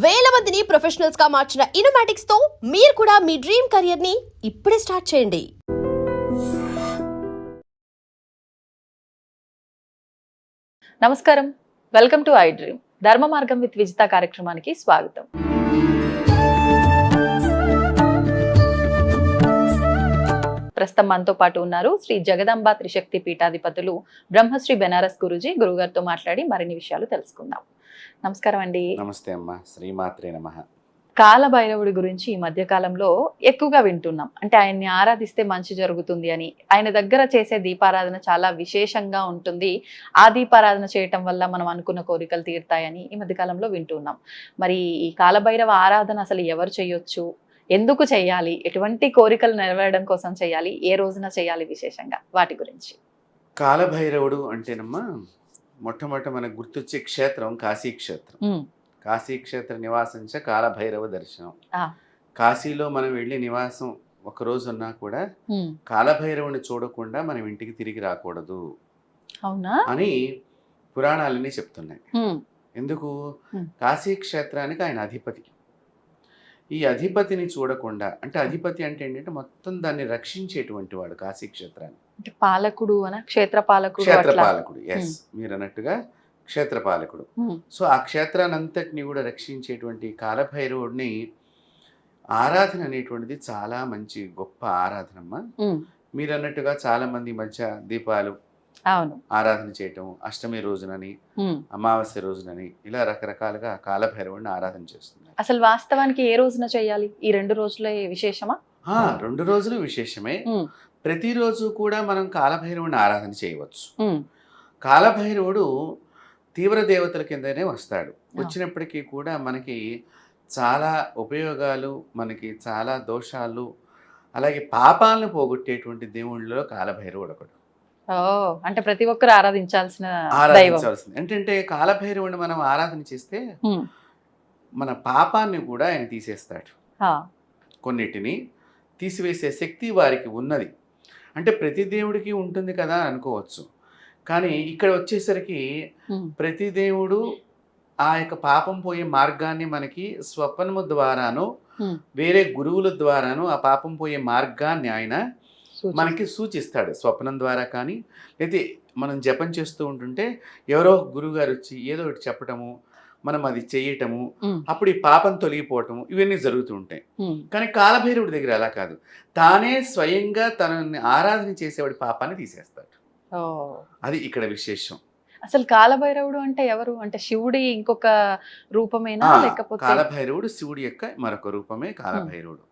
వేల మందిని ప్రొఫెషనల్స్ గా మార్చిన ఇనోమాటిక్స్ తో మీరు కూడా మీ డ్రీమ్ కెరియర్ ని ఇప్పుడే స్టార్ట్ చేయండి. నమస్కారం, వెల్కమ్ టు ఐ డ్రీమ్. ధర్మ మార్గం విత్ విజిత కార్యక్రమానికి స్వాగతం. ప్రస్తుతం మనతో పాటు ఉన్నారు శ్రీ జగదాంబ త్రిశక్తి పీఠాధిపతులు బ్రహ్మశ్రీ బెనారస్ గురూజీ. గురుగారితో మాట్లాడి మరిన్ని విషయాలు తెలుసుకుందాం. నమస్కారం అండి. నమస్తే అమ్మా, శ్రీమాత్రే నమః. కాలభైరవుడి గురించి ఈ మధ్య కాలంలో ఎక్కువగా వింటున్నాం. అంటే ఆయన్ని ఆరాధిస్తే మంచి జరుగుతుంది అని, ఆయన దగ్గర చేసే దీపారాధన చాలా విశేషంగా ఉంటుంది. ఆ దీపారాధన చేయటం వల్ల మనం అనుకున్న కోరికలు తీరుతాయని ఈ మధ్య కాలంలో వింటున్నాం. మరి ఈ కాలభైరవ ఆరాధన అసలు ఎవరు చేయొచ్చు, ఎందుకు చేయాలి, ఎటువంటి కోరికలు నెరవేరడం కోసం చేయాలి, ఏ రోజున చేయాలి, విశేషంగా వాటి గురించి. కాలభైరవుడు అంటేనమ్మా మొట్టమొదట మనకు గుర్తొచ్చే క్షేత్రం కాశీ క్షేత్రం. కాశీ క్షేత్ర నివాసించ కాలభైరవ దర్శనం. కాశీలో మనం వెళ్ళి నివాసం ఒక రోజు ఉన్నా కూడా కాలభైరవుని చూడకుండా మనం ఇంటికి తిరిగి రాకూడదు అవునా అని పురాణాలన్నీ చెప్తున్నాయి. ఎందుకు? కాశీ క్షేత్రానికి ఆయన అధిపతి. ఈ అధిపతిని చూడకుండా, అంటే అధిపతి అంటే ఏంటంటే మొత్తం దాన్ని రక్షించేటువంటి వాడు కాశీ క్షేత్రాన్ని. పాలకుడు అన క్షేత్రపాలకుడు. క్షేత్రపాలకుడు, ఎస్, మీరు అన్నట్టుగా క్షేత్రపాలకుడు. సో ఆ క్షేత్రాన్ని అంతటిని కూడా రక్షించేటువంటి కాలభైరవుడిని ఆరాధన అనేటువంటిది చాలా మంచి గొప్ప ఆరాధనమ్మా. మీరు అన్నట్టుగా చాలా మంది మధ్య దీపాలు ఆరాధన చేయటం, అష్టమి రోజునని, అమావాస్య రోజునని, ఇలా రకరకాలుగా కాలభైరవుడిని ఆరాధన చేస్తున్నారు. అసలు వాస్తవానికి ఏ రోజున చేయాలి? ఈ 2 రోజులే విశేషమా? 2 రోజులు విశేషమే. ప్రతిరోజు కూడా మనం కాలభైరవుడిని ఆరాధన చేయవచ్చు. కాలభైరవుడు తీవ్ర దేవతల కిందనే వస్తాడు. వచ్చినప్పటికీ కూడా మనకి చాలా ఉపయోగాలు, మనకి చాలా దోషాలు, అలాగే పాపాలను పోగొట్టేటువంటి దేవుళ్ళలో కాలభైరవుడు ఒకడు. అంటే ప్రతి ఒక్కరు ఆరాధించాల్సింది. ఏంటంటే కాలభైరవుడిని మనం ఆరాధన చేస్తే మన పాపాన్ని కూడా ఆయన తీసేస్తాడు. కొన్నిటిని తీసివేసే శక్తి వారికి ఉన్నది. అంటే ప్రతి దేవుడికి ఉంటుంది కదా అనుకోవచ్చు, కానీ ఇక్కడ వచ్చేసరికి ప్రతి దేవుడు ఆ యొక్క పాపం పోయే మార్గాన్ని మనకి స్వప్నము ద్వారాను, వేరే గురువుల ద్వారాను ఆ పాపం పోయే మార్గాన్ని ఆయన మనకి సూచిస్తాడు. స్వప్నం ద్వారా కానీ, లేదా మనం జపం చేస్తూ ఉంటుంటే ఎవరో గురువు గారు వచ్చి ఏదో ఒకటి చెప్పటము, మనం అది చేయటము, అప్పుడు ఈ పాపం తొలగిపోవటము, ఇవన్నీ జరుగుతూ ఉంటాయి. కానీ కాలభైరవుడి దగ్గర అలా కాదు. తానే స్వయంగా తనని ఆరాధన చేసేవాడి పాపాన్ని తీసేస్తాడు. అది ఇక్కడ విశేషం. అసలు కాలభైరవుడు అంటే ఎవరు? అంటే శివుడి ఇంకొక రూపమేనా, లేకపోతే? కాలభైరవుడు శివుడి యొక్క మరొక రూపమే కాలభైరవుడు.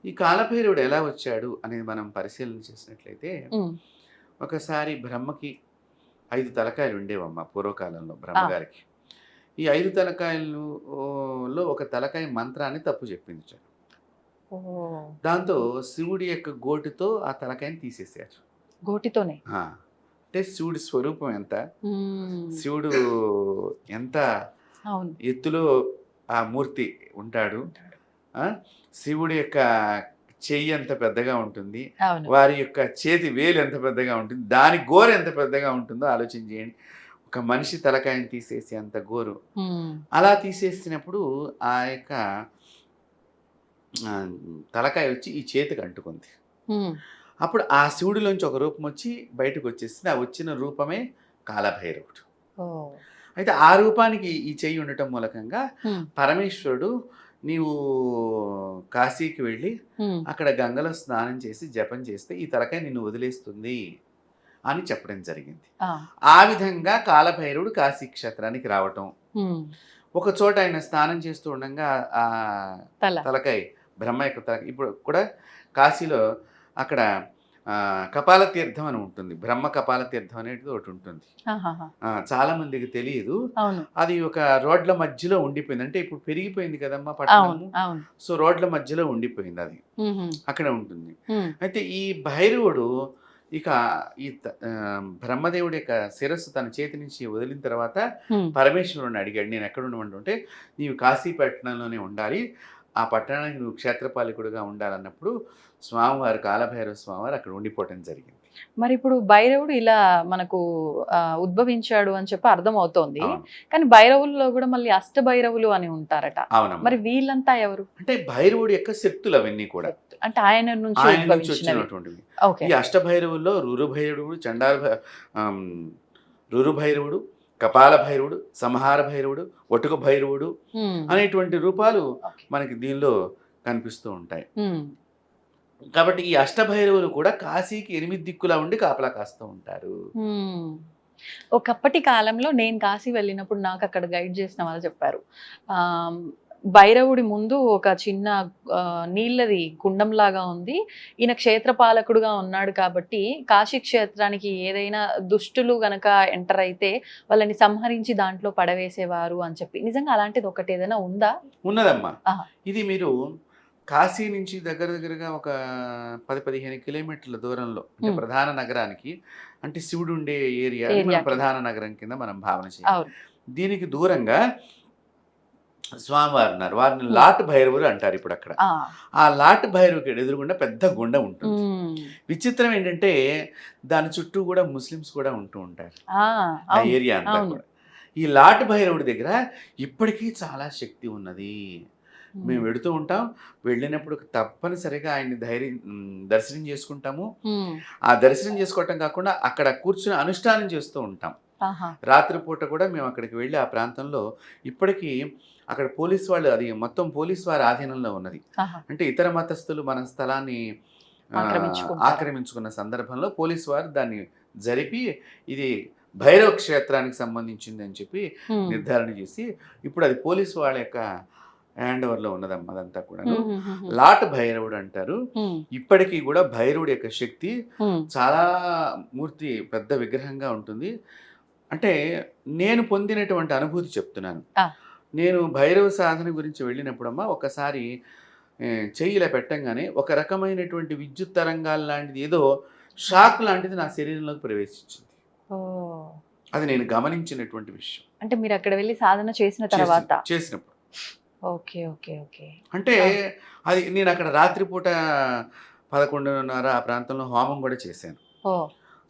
ఈ కాలభైరవుడు ఎలా వచ్చాడు అనేది మనం పరిశీలన చేసినట్లయితే, ఒకసారి బ్రహ్మకి 5 తలకాయలు ఉండేవమ్మ పూర్వకాలంలో బ్రహ్మగారికి. ఈ 5 తలకాయలలో ఒక తలకాయ మంత్రాన్ని తప్పు చెప్పించారు. దాంతో శివుడి యొక్క గోటితో ఆ తలకాయని తీసేశారు. గోటితోనే? అంటే శివుడి స్వరూపం ఎంత, శివుడు ఎంత ఎత్తులో ఆ మూర్తి ఉంటాడు, శివుడి యొక్క చెయ్యి ఎంత పెద్దగా ఉంటుంది, వారి యొక్క చేతి వేలు ఎంత పెద్దగా ఉంటుంది, దాని గోరు ఎంత పెద్దగా ఉంటుందో ఆలోచన చేయండి. ఒక మనిషి తలకాయని తీసేసి అంత గోరు. అలా తీసేసినప్పుడు ఆ యొక్క తలకాయ వచ్చి ఈ చేతికి అంటుకుంది. అప్పుడు ఆ శివుడిలోంచి ఒక రూపం వచ్చి బయటకు వచ్చేసింది. ఆ వచ్చిన రూపమే కాలభైరవుడు. అయితే ఆ రూపానికి ఈ చెయ్యి ఉండటం మూలకంగా పరమేశ్వరుడు, నీవు కాశీకి వెళ్ళి అక్కడ గంగలో స్నానం చేసి జపం చేస్తే ఈ తలకాయ నిన్ను వదిలేస్తుంది అని చెప్పడం జరిగింది. ఆ విధంగా కాలభైరవుడు కాశీ క్షేత్రానికి రావటం, ఒక చోట ఆయన స్నానం చేస్తూ ఉండగా ఆ తలకాయ బ్రహ్మ యొక్క తలకాయ, ఇప్పుడు కూడా కాశీలో అక్కడ కపాల తీర్థం అని ఉంటుంది, బ్రహ్మ కపాల తీర్థం అనేది ఒకటి ఉంటుంది. చాలా మందికి తెలియదు. అది ఒక రోడ్ల మధ్యలో ఉండిపోయింది. అంటే ఇప్పుడు పెరిగిపోయింది కదమ్మా పట్టణము, సో రోడ్ల మధ్యలో ఉండిపోయింది, అది అక్కడ ఉంటుంది. అయితే ఈ భైరవుడు ఇక ఈ బ్రహ్మదేవుడి యొక్క శిరస్సు తన చేతి నుంచి వదిలిన తర్వాత పరమేశ్వరుని అడిగాడు, నేను ఎక్కడ ఉండమంటుంటే, నీవు కాశీ పట్టణంలోనే ఉండాలి, ఆ పట్టణానికి నువ్వు క్షేత్రపాలకుడుగా ఉండాలన్నప్పుడు స్వామివారు, కాలభైరవ స్వామివారు అక్కడ ఉండిపోవటం జరిగింది. మరి ఇప్పుడు భైరవుడు ఇలా మనకు ఉద్భవించాడు అని చెప్పి అర్థం అవుతోంది. అవును. కానీ భైరవుల్లో కూడా మళ్ళీ అష్ట భైరవులు అని ఉంటారట. అవునమ్మా. మరి వీళ్ళంతా ఎవరు? అంటే భైరవుడి యొక్క శక్తులు అవన్నీ కూడా అంటే ఆయన నుంచి ఆయన నుంచి ఉద్భవించినవి. వచ్చినటువంటివి. ఓకే. ఈ అష్టభైరవుల్లో రురు భైరవుడు, కపాల భైరవుడు, సంహార భైరవుడు, ఒటుక భైరవుడు అనేటువంటి రూపాలు మనకి దీనిలో కనిపిస్తూ ఉంటాయి. కాబట్టి ఈ అష్టభైరవులు కూడా కాశీకి 8 దిక్కులా ఉండి కాపలా కాస్తూ ఉంటారు. ఒకప్పటి కాలంలో నేను కాశీ వెళ్ళినప్పుడు నాకు అక్కడ గైడ్ చేసిన వాళ్ళు చెప్పారు, ఆ భైరవుడి ముందు ఒక చిన్న నీళ్ళది కుండం లాగా ఉంది, ఈయన క్షేత్రపాలకుడుగా ఉన్నాడు కాబట్టి కాశీ క్షేత్రానికి ఏదైనా దుష్టులు గనక ఎంటర్ అయితే వాళ్ళని సంహరించి దాంట్లో పడవేసేవారు అని చెప్పి. నిజంగా అలాంటిది ఒకటి ఏదైనా ఉందా? ఉన్నదమ్మా. ఆహా. ఇది మీరు కాశీ నుంచి దగ్గరగా ఒక 10-15 కిలోమీటర్ల దూరంలో, అంటే ప్రధాన నగరానికి, అంటే శివుడు ఉండే ఏరియా ప్రధాన నగరం కింద మనం భావన చేయాలి. దీనికి దూరంగా స్వామివారు ఉన్నారు. వారిని లాట్ భైరవులు అంటారు. ఇప్పుడు అక్కడ ఆ లాట్ భైరవుకి ఎదురుగుండా పెద్ద గుండ ఉంటుంది. విచిత్రం ఏంటంటే దాని చుట్టూ కూడా ముస్లిమ్స్ కూడా ఉంటూ ఉంటారు ఆ ఏరియా అంతా కూడా. ఈ లాట్ భైరవుడి దగ్గర ఇప్పటికీ చాలా శక్తి ఉన్నది. మేము వెళుతూ ఉంటాం, వెళ్ళినప్పుడు తప్పనిసరిగా ఆయన్ని దర్శనం చేసుకుంటాము. ఆ దర్శనం చేసుకోవటం కాకుండా అక్కడ కూర్చుని అనుష్ఠానం చేస్తూ ఉంటాం. రాత్రిపూట కూడా మేము అక్కడికి వెళ్ళి ఆ ప్రాంతంలో ఇప్పటికీ అక్కడ పోలీసు వాళ్ళు, అది మొత్తం పోలీసు వారి ఆధీనంలో ఉన్నది. అంటే ఇతర మతస్థులు మన స్థలాన్ని ఆక్రమించుకున్న సందర్భంలో పోలీసు వారు దాన్ని జరిపి ఇది భైరవ క్షేత్రానికి సంబంధించింది అని చెప్పి నిర్ధారణ చేసి ఇప్పుడు అది పోలీసు వాళ్ళ యొక్క హ్యాండ్ ఓవర్ లో ఉన్నదమ్మా. అదంతా కూడా లాట్ భైరవుడు అంటారు. ఇప్పటికీ కూడా భైరవుడి యొక్క శక్తి చాలా మూర్తి పెద్ద విగ్రహంగా ఉంటుంది. అంటే నేను పొందినటువంటి అనుభూతి చెప్తున్నాను. నేను భైరవ సాధన గురించి వెళ్ళినప్పుడమ్మా ఒకసారి చెయ్యిలా పెట్టంగానే ఒక రకమైనటువంటి విద్యుత్ తరంగాలు లాంటిది, ఏదో షాక్ లాంటిది నా శరీరంలోకి ప్రవేశించింది. అది నేను గమనించినటువంటి విషయం. అంటే మీరు అక్కడ వెళ్ళి సాధన చేసిన తర్వాత చేసినప్పుడు. Okay okay okay. అంటే అది నేను అక్కడ రాత్రిపూట 11:30 ఆ ప్రాంతంలో హోమం కూడా చేశాను.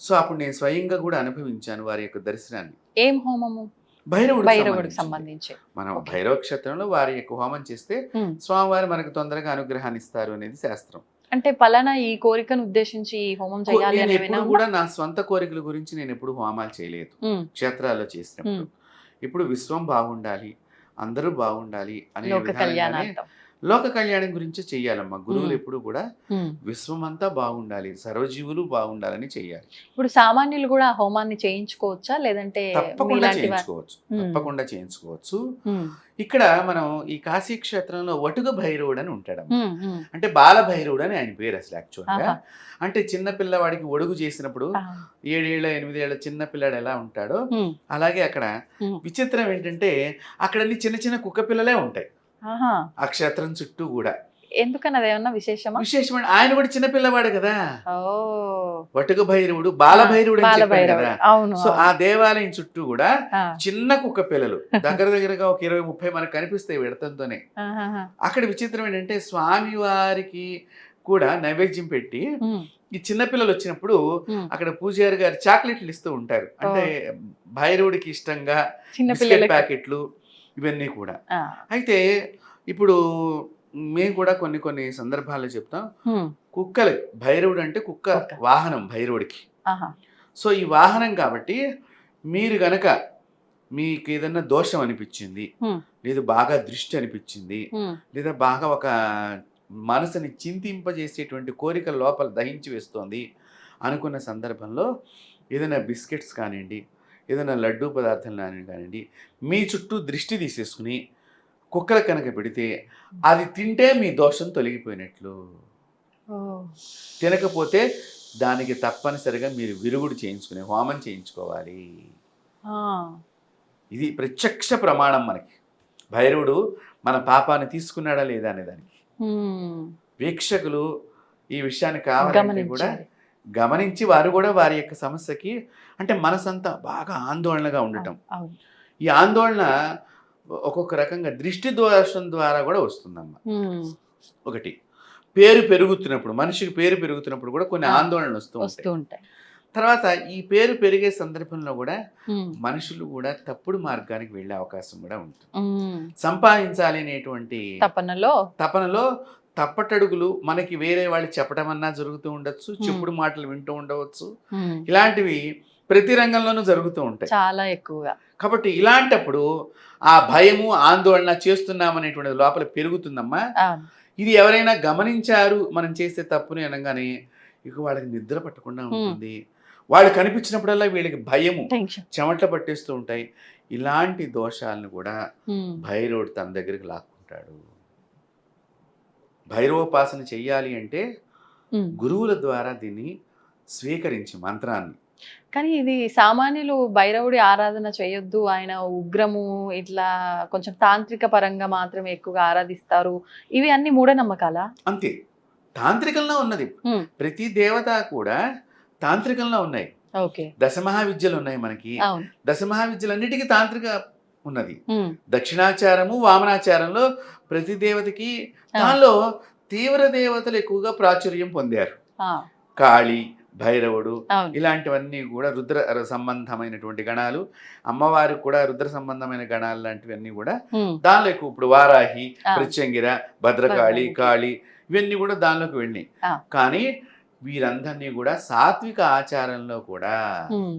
సో అప్పుడు నేను స్వయంగా కూడా అనుభవించాను వారి యొక్క దర్శనాన్ని. ఏం హోమము? భైరవుడికి సంబంధించి. మనం భైరవ క్షేత్రంలో వారి యొక్క హోమం చేస్తే స్వామివారు మనకు తొందరగా అనుగ్రహాన్ని ఇస్తారు అనేది శాస్త్రం. అంటే పలానా ఈ కోరికను ఉద్దేశించి హోమం చేయాలి అని కూడా నా స్వంత కోరికల గురించి నేను ఎప్పుడు హోమాలు చేయలేదు క్షేత్రాల్లో చేసినప్పుడు. ఇప్పుడు విశ్వం బాగుండాలి, అందరూ బాగుండాలి అనే లోక కళ్యాణం గురించి చెయ్యాలమ్మా. గురువులు ఎప్పుడు కూడా విశ్వం అంతా బాగుండాలి, సర్వజీవులు బాగుండాలని చెయ్యాలి. ఇప్పుడు సామాన్యులు కూడా హోమాన్ని చేయించుకోవచ్చా లేదంటే? తప్పకుండా చేయించుకోవచ్చు, తప్పకుండా చేయించుకోవచ్చు. ఇక్కడ మనం ఈ కాశీ క్షేత్రంలో వటుక భైరవుడు అని ఉంటాడు. అంటే బాల భైరవుడు అని ఆయన పేరు అసలు యాక్చువల్గా. అంటే చిన్న పిల్లవాడికి ఒడుగు చేసినప్పుడు 7 ఏళ్ళ 8 ఏళ్ళ చిన్న పిల్లాడు ఎలా ఉంటాడో అలాగే అక్కడ విచిత్రం ఏంటంటే అక్కడ చిన్న చిన్న కుక్క పిల్లలే ఉంటాయి ఆ క్షేత్రం చుట్టూ కూడా. ఎందుకని అదేమన్నా విశేషమా? విశేషమైన ఆయన కూడా చిన్నపిల్లవాడు కదా, వటుక భైరవుడు బాల భైరవుడు అని చెప్పాడు కదా. సో ఆ దేవాలయం చుట్టూ కూడా చిన్న కుక్క పిల్లలు దగ్గరగా ఒక 20-30 మనకు కనిపిస్తాయి విడతంతోనే. అక్కడ విచిత్రం ఏంటంటే స్వామి వారికి కూడా నైవేద్యం పెట్టి ఈ చిన్నపిల్లలు వచ్చినప్పుడు అక్కడ పూజారి గారు చాక్లెట్లు ఇస్తూ ఉంటారు. అంటే భైరవుడికి ఇష్టంగా బిస్కెట్ ప్యాకెట్లు ఇవన్నీ కూడా. అయితే ఇప్పుడు మేము కూడా కొన్ని సందర్భాల్లో చెప్తాం, కుక్కలు భైరవుడు అంటే కుక్క వాహనం భైరవుడికి. సో ఈ వాహనం కాబట్టి మీరు గనక మీకు ఏదన్నా దోషం అనిపించింది, లేదా బాగా దృష్టి అనిపించింది, లేదా బాగా ఒక మనసుని చింతింపజేసేటువంటి కోరిక లోపల దహించి వేస్తోంది అనుకున్న సందర్భంలో ఏదైనా బిస్కెట్స్ కానివ్వండి, ఏదైనా లడ్డూ పదార్థాలు కానివ్వండి, మీ చుట్టూ దృష్టి తీసేసుకుని కుక్కలు కనుక పెడితే అది తింటే మీ దోషం తొలగిపోయినట్లు. తినకపోతే దానికి తప్పనిసరిగా మీరు విరుగుడు చేయించుకునే హోమం చేయించుకోవాలి. ఇది ప్రత్యక్ష ప్రమాణం మనకి. భైరవుడు మన పాపాన్ని తీసుకున్నాడా లేదా అనే దానికి. వీక్షకులు ఈ విషయాన్ని కావాలంటే కూడా గమనించి వారు కూడా వారి యొక్క సమస్యకి, అంటే మనసంతా బాగా ఆందోళనగా ఉండటం, ఈ ఆందోళన ఒక్కొక్క రకంగా దృష్టి దోషం ద్వారా కూడా వస్తుందమ్మా. ఒకటి పేరు పెరుగుతున్నప్పుడు, మనిషికి పేరు పెరుగుతున్నప్పుడు కూడా కొన్ని ఆందోళనలు వస్తూ ఉంటాయి. తర్వాత ఈ పేరు పెరిగే సందర్భంలో కూడా ఉమ్, మనుషులు కూడా తప్పుడు మార్గానికి వెళ్ళే అవకాశం కూడా ఉంటుంది. ఉమ్. సంపాదించాలి అనేటువంటి తపనలో తపనలో తప్పటడుగులు మనకి వేరే వాళ్ళు చెప్పడం అన్నా జరుగుతూ ఉండొచ్చు, చెప్పుడు మాటలు వింటూ ఉండవచ్చు. ఉమ్, ఇలాంటివి ప్రతి రంగంలోనూ జరుగుతూ ఉంటాయి. చాలా ఎక్కువగా. కాబట్టి ఇలాంటప్పుడు ఆ భయము ఆందోళన చేస్తున్నామనేటువంటిది లోపల పెరుగుతుందమ్మా. అవును. ఇది ఎవరైనా గమనించారు మనం చేసే తప్పుని అనగానే ఇక వాళ్ళకి నిద్ర పట్టకుండా ఉంటుంది. వాళ్ళు కనిపించినప్పుడల్లా వీళ్ళకి భయము టెన్షన్. చెమటలు పట్టేస్తూ ఉంటాయి. ఇలాంటి దోషాలను కూడా ఉమ్, భైరవుడు తన దగ్గరికి లాక్కుంటాడు. భైరవోపాసన చెయ్యాలి అంటే ఉమ్. గురువుల ద్వారా దీన్ని స్వీకరించి మంత్రాన్ని. కానీ ఇది సామాన్యులు భైరవుడి ఆరాధన చేయొద్దు, ఆయన ఉగ్రము, ఇట్లా కొంచెం తాంత్రిక పరంగా మాత్రమే ఎక్కువగా ఆరాధిస్తారు, ఇవి అన్ని మూఢనమ్మకాలా? అంతే, తాంత్రికంలో ఉన్నది. ఉమ్, ప్రతి దేవత కూడా తాంత్రికంలో ఉన్నాయి. ఓకే. దశమహావిద్యలు ఉన్నాయి మనకి. అవును. దశమహావిద్యలన్నిటికీ తాంత్రిక ఉన్నది. ఉమ్, దక్షిణాచారము వామనాచారంలో ప్రతి దేవతకి దానిలో తీవ్ర దేవతలు ఎక్కువగా ప్రాచుర్యం పొందారు. ఆ, కాళి, భైరవుడు, అవును. ఇలాంటివన్నీ కూడా రుద్ర సంబంధమైనటువంటి గణాలు. అమ్మవారికి కూడా రుద్ర సంబంధమైన గణాలు లాంటివన్నీ కూడా ఉమ్, దానిలో ఎక్కువ. ఇప్పుడు వారాహి, ఆ. ప్రత్యంగిర, భద్రకాళి, భద్రకాళి. కాళి ఇవన్నీ కూడా దానిలోకి వెళ్ళినాయి. ఆ. కానీ వీరందరినీ కూడా సాత్విక ఆచారంలో కూడా ఉమ్,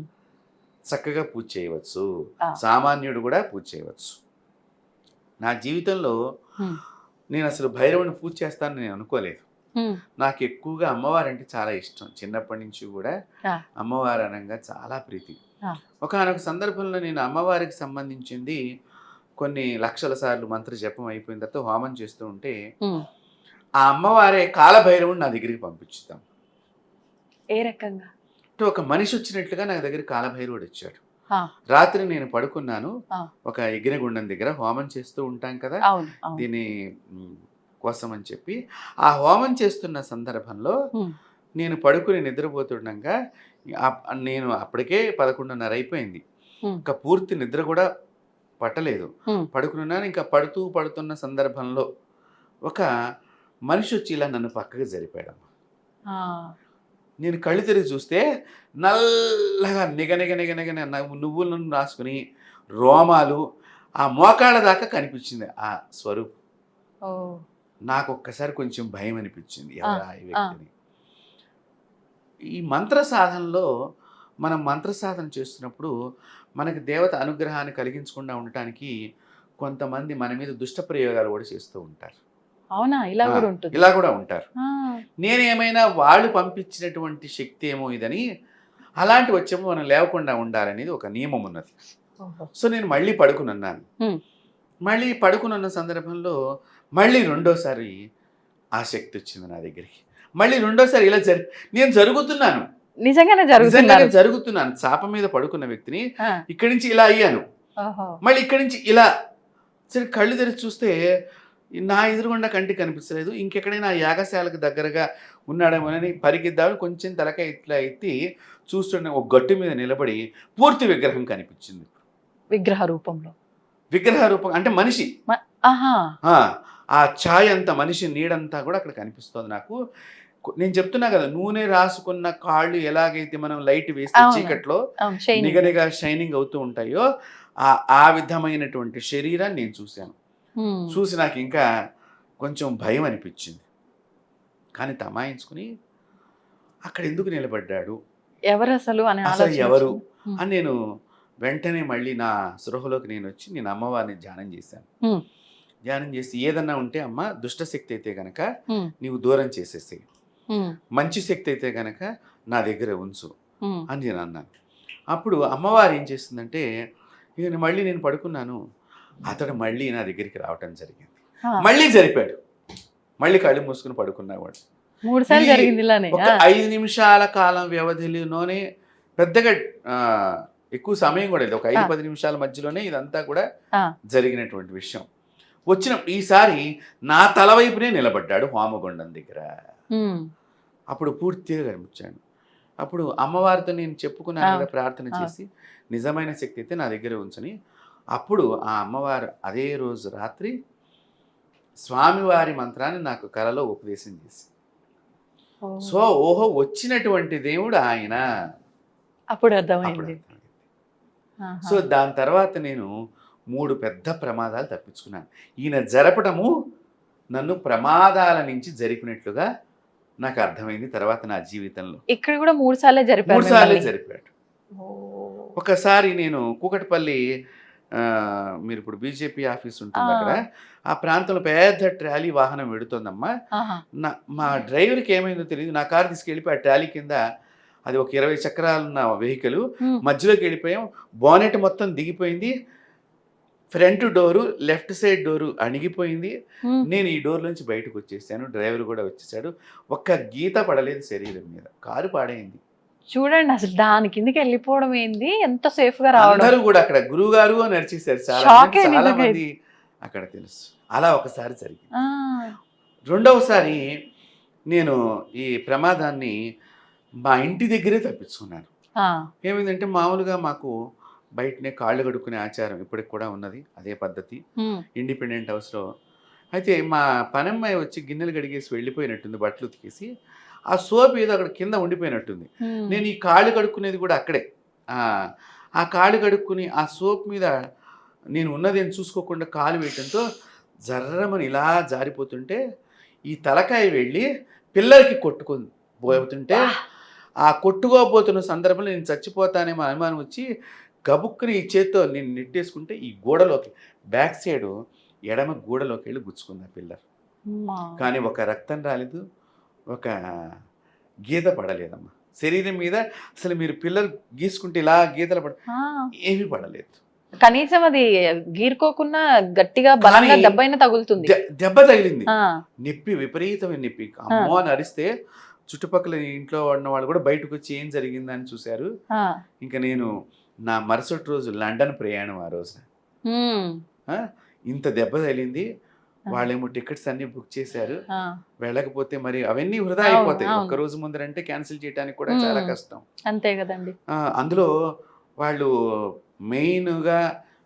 చక్కగా పూజ చేయవచ్చు. ఆ. సామాన్యుడు కూడా పూజ చేయవచ్చు. నా జీవితంలో ఉమ్, నేను అసలు భైరవుని పూజ చేస్తానని నేను అనుకోలేదు. ఉమ్, నాకు ఎక్కువగా అమ్మవారు అంటే చాలా ఇష్టం. చిన్నప్పటి నుంచి కూడా ఆ. అమ్మవారు అనగా చాలా ప్రీతి. ఆ. ఒకానొక సందర్భంలో నేను అమ్మవారికి సంబంధించింది కొన్ని లక్షల సార్లు మంత్ర జపం అయిపోయిన తర్వాత హోమం చేస్తూ ఉంటే ఉమ్. ఆ అమ్మవారే కాలభైరవుని నా దగ్గరికి పంపించుతాం. ఏ రకంగా? అంటే ఒక మనిషి వచ్చినట్లుగా నా దగ్గర కాలభైరవుడు వచ్చాడు. ఆ. రాత్రి నేను పడుకున్నాను. ఆ. ఒక యజ్ఞగుండం దగ్గర హోమం చేస్తూ ఉంటాం కదా అవును, అవును. దీని కోసం అని చెప్పి ఆ హోమం చేస్తున్న సందర్భంలో ఉమ్, నేను పడుకుని నిద్రపోతుండగా నేను అప్పటికే 11:30 అయిపోయింది. ఉమ్, ఇంకా పూర్తి నిద్ర కూడా పట్టలేదు. ఉమ్, పడుకున్నాను. ఇంకా పడుతున్న సందర్భంలో ఒక మనిషి వచ్చి ఇలా నన్ను పక్కకి జరిపాడు. ఆ, నేను కళ్ళు తిరిగి చూస్తే నల్లగా నిగనిగ నువ్వులను రాసుకుని రోమాలు ఆ మోకాళ్ళ దాకా కనిపించింది ఆ స్వరూపం. ఓ, నాకు ఒక్కసారి కొంచెం భయం అనిపించింది. ఎవరా ఈ ఆ. వ్యక్తిని. ఈ మంత్ర సాధనలో మనం మంత్ర సాధన చేస్తున్నప్పుడు మనకి దేవత అనుగ్రహాన్ని కలిగించకుండా ఉండటానికి కొంతమంది మన మీద దుష్ట ప్రయోగాలు కూడా చేస్తూ ఉంటారు. అవునా? ఇలా కూడా ఉంటుంది? ఇలా కూడా ఉంటారు. ఆ, నేనేమైనా వాళ్ళు పంపించినటువంటి శక్తి ఏమో ఇదని అలాంటి వచ్చేమో మనం లేవకుండా ఉండాలనేది ఒక నియమం ఉన్నది. ఓహో. సో నేను మళ్ళీ పడుకునున్నాను. ఉమ్, మళ్ళీ పడుకునున్న సందర్భంలో మళ్ళీ రెండోసారి ఆ శక్తి వచ్చింది నా దగ్గరికి. మళ్ళీ రెండోసారి ఇలా నేను జరుగుతున్నాను, నిజంగానే నిజంగానే జరుగుతుంది? జరుగుతున్నాను. చాప మీద పడుకున్న వ్యక్తిని ఆ, ఇక్కడి నుంచి ఇలా అయ్యాను. ఓహో. మళ్ళీ ఇక్కడి నుంచి ఇలా. సరే కళ్ళు తెరిచి చూస్తే నా ఎదురుగుండా కంటికి కనిపించలేదు. ఇంకెక్కడైనా యాగశాలకు దగ్గరగా ఉన్నాడేమోనని పరిగిద్దామని కొంచెం తలకాయ ఇట్లా ఎత్తి చూస్తుండే ఒక గట్టు మీద నిలబడి పూర్తి విగ్రహం కనిపించింది. విగ్రహ రూపంలో? విగ్రహ రూపం అంటే మనిషి. ఆహా. ఆ ఛాయ్ అంతా, మనిషి నీడంతా కూడా అక్కడ కనిపిస్తుంది నాకు. నేను చెప్తున్నా కదా, నూనె రాసుకున్న కాళ్ళు ఎలాగైతే మనం లైట్ వేస్తే అవును. చీకట్లో అవును, షైనింగ్. నిగనిగా షైనింగ్ అవుతూ ఉంటాయో ఆ విధమైనటువంటి శరీరాన్ని నేను చూశాను. ఉమ్, చూసి నాకు ఇంకా కొంచెం భయం అనిపించింది. కానీ తమాయించుకుని అక్కడ ఎందుకు నిలబడ్డాడు, ఎవరు అసలు అని అసలు ఆలోచన ఎవరు వచ్చింది. అని నేను వెంటనే మళ్ళీ నా సృహలోకి నేను వచ్చి నేను అమ్మవారిని ధ్యానం చేశాను. ఉమ్, ధ్యానం చేసి ఏదన్నా ఉంటే అమ్మ దుష్టశక్తి అయితే గనక ఉమ్, నీవు దూరం చేసేసి, ఉమ్, మంచి శక్తి అయితే గనక నా దగ్గర ఉంచు ఉమ్, అని నేను అన్నాను. అప్పుడు అమ్మవారు ఏం చేస్తుందంటే, ఇక మళ్ళీ నేను పడుకున్నాను. అతడు మళ్ళీ నా దగ్గరికి రావటం జరిగింది. ఆ, మళ్ళీ జరిపాడు. మళ్ళీ కళ్ళు మూసుకుని పడుకున్నవాడు. 3 సార్లు ఇది జరిగింది ఇలానే? ఒక 5 నిమిషాల కాలం వ్యవధిలోనే, పెద్దగా ఎక్కువ సమయం కూడా లేదు, ఒక 5-10 నిమిషాల మధ్యలోనే ఇదంతా కూడా ఆ, జరిగినటువంటి విషయం. ఈసారి నా తల వైపునే నిలబడ్డాడు హోమగుండం దగ్గర. ఉమ్, అప్పుడు పూర్తిగా కనిపించాడు. అప్పుడు అమ్మవారితో నేను చెప్పుకున్నాను కదా, ప్రార్థన ఆ. చేసి నిజమైన శక్తి అయితే నా దగ్గర ఉంచని. అప్పుడు ఆ అమ్మవారు అదే రోజు రాత్రి స్వామివారి మంత్రాన్ని నాకు కలలో ఉపదేశం చేసి, ఓ, సో ఓహో వచ్చినటువంటి దేవుడు ఆయన, అప్పుడు అప్పుడు అర్థమైంది. అర్థమైంది. ఆహా. సో దాని తర్వాత నేను 3 పెద్ద ప్రమాదాలు తప్పించుకున్నాను. ఈయన జరపటము నన్ను ప్రమాదాల నుంచి జరిపినట్లుగా నాకు అర్థమైంది తర్వాత నా జీవితంలో. ఇక్కడ కూడా 3 సార్లే 3 జరిపారు సార్లు మిమ్మల్ని. జరిపాడు. ఓ. ఒకసారి నేను కూకట్పల్లి మీరు ఇప్పుడు బీజేపీ ఆఫీస్ ఉంటుంది అక్కడ, ఆ ప్రాంతంలో పెద్ద ట్రాలీ వాహనం వెడుతోందమ్మా. ఆహా. మా డ్రైవర్కి ఏమైందో తెలియదు, నా కారు తీసుకెళ్ళిపోయి ఆ ట్రాలీ కింద, అది ఒక 20 చక్రాలున్న వెహికల్, ఉమ్. మధ్యలోకి వెళ్ళిపోయాం. బానెట్ మొత్తం దిగిపోయింది, front door left side door అణిగిపోయింది. ఉమ్. నేను ఈ డోర్ నుంచి బయటకు వచ్చేసాను, డ్రైవర్ కూడా వచ్చేసాడు. ఒక్క గీత పడలేదు శరీరం మీద, కారు పాడైంది. చూడండి అసలు దాని కిందకి వెళ్ళిపోవడం ఏంది, ఎంత సేఫ్ గా రావడం. అందరూ కూడా అక్కడ గురువు గారు అని అరిచేశారు. Shock ఏ చాలా నిజంగా మంది అక్కడ తెలుసు. అలా ఒకసారి జరిగింది. ఆ. రెండవసారి నేను ఈ ప్రమాదాన్ని మా ఇంటి దగ్గరే తప్పించుకున్నాను. ఆ. ఏమైందంటే మామూలుగా మాకు బయటనే కాళ్ళు కడుక్కునే ఆచారం ఇప్పటికి కూడా ఉన్నది, అదే పద్ధతి ఉమ్. ఇండిపెండెంట్ హౌస్లో. అయితే మా పనమ్మాయి వచ్చి గిన్నెలు కడిగేసి వెళ్ళిపోయినట్టుంది, బట్టలు ఉతికేసి. ఆ సోప్ ఏదో అక్కడ కింద ఉండిపోయినట్టుంది. ఉమ్. నేను ఈ కాళ్ళు కడుక్కునేది కూడా అక్కడే. ఆ కాళ్ళు కడుక్కుని ఆ సోప్ మీద నేను ఉన్నదేం చూసుకోకుండా కాలు వేయటంతో జర్రమని ఇలా జారిపోతుంటే ఈ తలకాయ వెళ్ళి పిల్లలకి కొట్టుకొని పోతుంటే, ఆ కొట్టుకోబోతున్న సందర్భంలో నేను చచ్చిపోతానేమో అనుమానం వచ్చి గబుక్కుని ఈ చేత్తో నేను నెట్టేసుకుంటే ఈ గోడలోకి బ్యాక్ సైడ్ ఎడమ గోడలోకి వెళ్ళి గుచ్చుకుంది ఆ పిల్లర్. అమ్మా. కానీ ఒక రక్తం రాలేదు, ఒక గీత పడలేదమ్మా శరీరం మీద. అసలు మీరు పిల్లలు గీసుకుంటే ఇలా గీతలు ఆ. ఏమీ పడలేదు. కనీసం అది గీరుకోకుండా గట్టిగా బలంగా కానీ దెబ్బైనా తగులుతుంది. దెబ్బ తగిలింది, ఆ. నొప్పి విపరీతమైన నొప్పి. అమ్మో అని అరిస్తే చుట్టుపక్కల ఇంట్లో ఉన్న వాళ్ళు కూడా బయటకు వచ్చి ఏం జరిగిందని చూశారు. ఆ. ఇంకా నేను నా మరుసటి రోజు లండన్ ప్రయాణం. ఆ రోజున ఉమ్. ఇంత దెబ్బ తగిలింది. వాళ్ళేమో టికెట్స్ అన్ని బుక్ చేశారు. ఆ. వెళ్ళకపోతే మరి అవన్నీ వృధా అవును, అయిపోతాయి. అవును. ఒక్క రోజు ముందరంటే క్యాన్సిల్ చేయడానికి కూడా చాలా కష్టం. అంతే కదండి. అందులో వాళ్ళు మెయిన్గా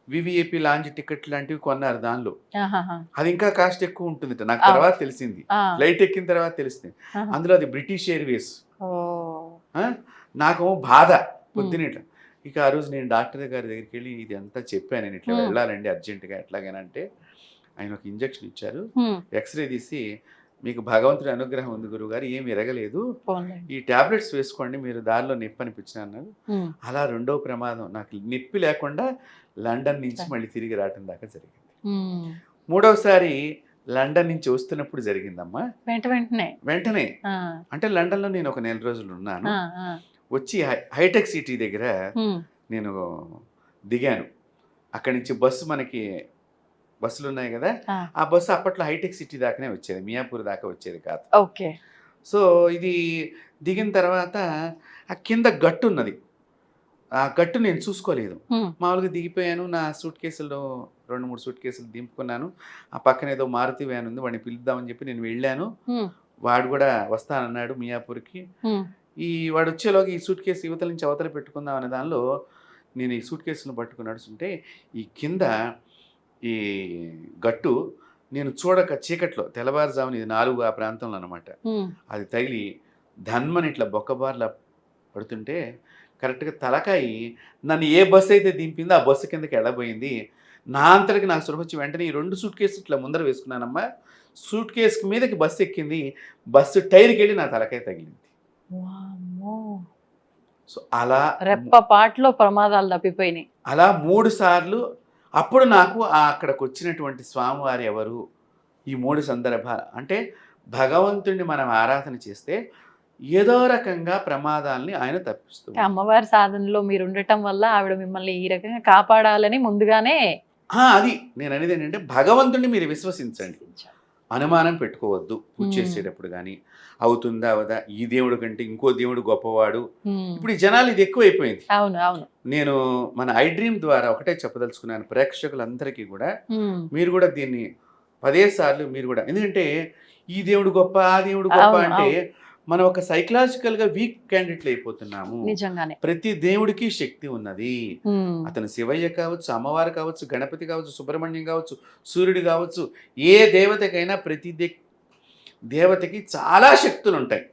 వివిఐపి లాంచ్ టికెట్ లాంటివి కొన్నారు దానిలో. ఆహాహా. అది ఇంకా కాస్ట్ ఎక్కువ ఉంటుంది, నాకు అవును. తర్వాత తెలిసింది. ఆ. ఫ్లైట్ ఎక్కిన తర్వాత తెలిసింది. ఆహా. అందులో అది బ్రిటిష్ ఎయిర్వేస్. ఓ. నాకు బాధ పొద్దునేట. ఇక ఆ రోజు నేను డాక్టర్ గారి దగ్గరికి వెళ్ళి ఇది అంతా చెప్పాను, నేను ఇట్లా వెళ్ళాలండి అర్జెంటుగా ఎట్లాగేనంటే ఆయన ఒక ఇంజక్షన్ ఇచ్చారు. ఉమ్. ఎక్స్రే తీసి మీకు భగవంతుడి అనుగ్రహం ఉంది గురువుగారు, ఏమి ఎరగలేదు, పోన్లేండి. ఈ టాబ్లెట్స్ వేసుకోండి, మీరు దారిలో నొప్పి అనిపించిన అన్నారు. ఉమ్. అలా రెండో ప్రమాదం నాకు నొప్పి లేకుండా లండన్ నుంచి మళ్ళీ తిరిగి రావడం దాకా జరిగింది. ఉమ్. మూడవసారి లండన్ నుంచి వస్తున్నప్పుడు జరిగిందమ్మా. వెంటనే ఆ. అంటే లండన్లో నేను ఒక 4 రోజులు ఉన్నాను. ఆ. ఆ. వచ్చి హైటెక్ సిటీ దగ్గర ఉమ్. నేను దిగాను. అక్కడి నుంచి మనకి బస్సులు ఉన్నాయి కదా, ఆ. ఆ బస్సు అప్పట్లో హైటెక్ సిటీ దాకానే వచ్చేది, మియాపూర్ దాకా వచ్చేది కాదు. ఓకే. సో ఇది దిగిన తర్వాత ఆ కింద గట్టు ఉన్నది, ఆ గట్టు నేను చూసుకోలేదు. ఉమ్. మామూలుగా దిగిపోయాను, నా సూట్ కేసుల్లో 2-3 సూట్ కేసులు దింపుకున్నాను. ఆ పక్కన ఏదో మారుతి వ్యాన్ ఉంది, వాడిని పిలుద్దామని చెప్పి నేను వెళ్ళాను. ఉమ్. వాడు కూడా వస్తానన్నాడు మియాపూర్కి. ఉమ్. వాడు వచ్చేలోకి ఈ సూట్ కేసు యువతల నుంచి అవతల పెట్టుకుందాం అనే దానిలో నేను ఈ సూట్ కేసులను పట్టుకుని నడుస్తుంటే ఈ కింద ఈ గట్టు నేను చూడక చీకట్లో తెల్లవారుజామున, ఇది 4 ఆ ప్రాంతంలో అనమాట, ఉమ్. అది తగిలి ధన్మని ఇట్లా బొక్కబార్లా పడుతుంటే కరెక్ట్గా తలకాయి నన్ను ఏ బస్సు అయితే దింపిందో ఆ బస్సు కిందకి వెళ్ళబోయింది. నా అంతటికి నాకు సురహ వచ్చి వెంటనే ఈ 2 సూట్ కేసు ఇట్లా ముందర వేసుకున్నానమ్మా. సూట్ కేసు మీదకి బస్సు ఎక్కింది, బస్సు టైర్కి వెళ్ళి నా తలకాయ తగిలింది. వామ్మో. సో అలా రెప్పపాట్లో ప్రమాదాలు తప్పిపోయినాయి. అలా 3 సార్లు. అప్పుడు నాకు అక్కడికి వచ్చినటువంటి స్వామివారు ఎవరు, ఈ 3 సందర్భాలు అంటే భగవంతుడిని మనం ఆరాధన చేస్తే ఏదో రకంగా ప్రమాదాలని ఆయన తప్పిస్తూ అమ్మవారి సాధనలో మీరు ఉండటం వల్ల ఆవిడ మిమ్మల్ని ఈ రకంగా కాపాడాలని ముందుగానే. అది నేను అనేది ఏంటంటే భగవంతుడిని మీరు విశ్వసించండి, అనుమానం పెట్టుకోవద్దు. పూజ చేసేటప్పుడు కానీ అవుతుందా అవదా, ఈ దేవుడు కంటే ఇంకో దేవుడు గొప్పవాడు. ఇప్పుడు ఈ జనాలు ఇది ఎక్కువైపోయింది. అవును, అవును. నేను మన ఐ డ్రీమ్ ద్వారా ఒకటే చెప్పదలుచుకున్నాను ప్రేక్షకులందరికీ కూడా, మీరు కూడా దీన్ని 10 సార్లు మీరు కూడా, ఎందుకంటే ఈ దేవుడు గొప్ప ఆ దేవుడు గొప్ప అంటే మనం ఒక సైకలాజికల్గా వీక్ క్యాండిడేట్లు అయిపోతున్నాము. నిజంగానే ప్రతి దేవుడికి శక్తి ఉన్నది. అతను శివయ్య కావచ్చు, అమ్మవారు కావచ్చు, గణపతి కావచ్చు, సుబ్రహ్మణ్యం కావచ్చు, సూర్యుడు కావచ్చు, ఏ దేవతకైనా ప్రతి దేవతకి చాలా శక్తులు ఉంటాయి.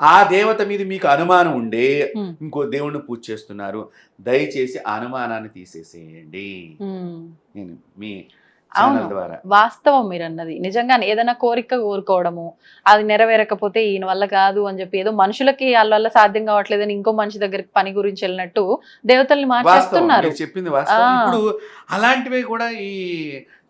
ఆ దేవత మీద మీకు అనుమానం ఉండే ఉమ్, ఇంకో దేవుణ్ణి పూజ చేస్తున్నారు, దయచేసి ఆ అనుమానాన్ని తీసేసేయండి. నేను మీ అవును, ఛానల్ ద్వారా వాస్తవం మీరు అన్నది. నిజంగానే ఏదైనా కోరిక కోరుకోవడము, అది నెరవేరకపోతే ఈయన వల్ల కాదు అని చెప్పి, ఏదో మనుషులకి వాళ్ళ వల్ల సాధ్యం కావట్లేదని ఇంకో మనిషి దగ్గరికి పని గురించి వెళ్ళినట్టు దేవతల్ని వాస్తవం, మార్చేస్తున్నారు. మీరు చెప్పింది వాస్తవం. ఆ. ఇప్పుడు అలాంటివే కూడా ఈ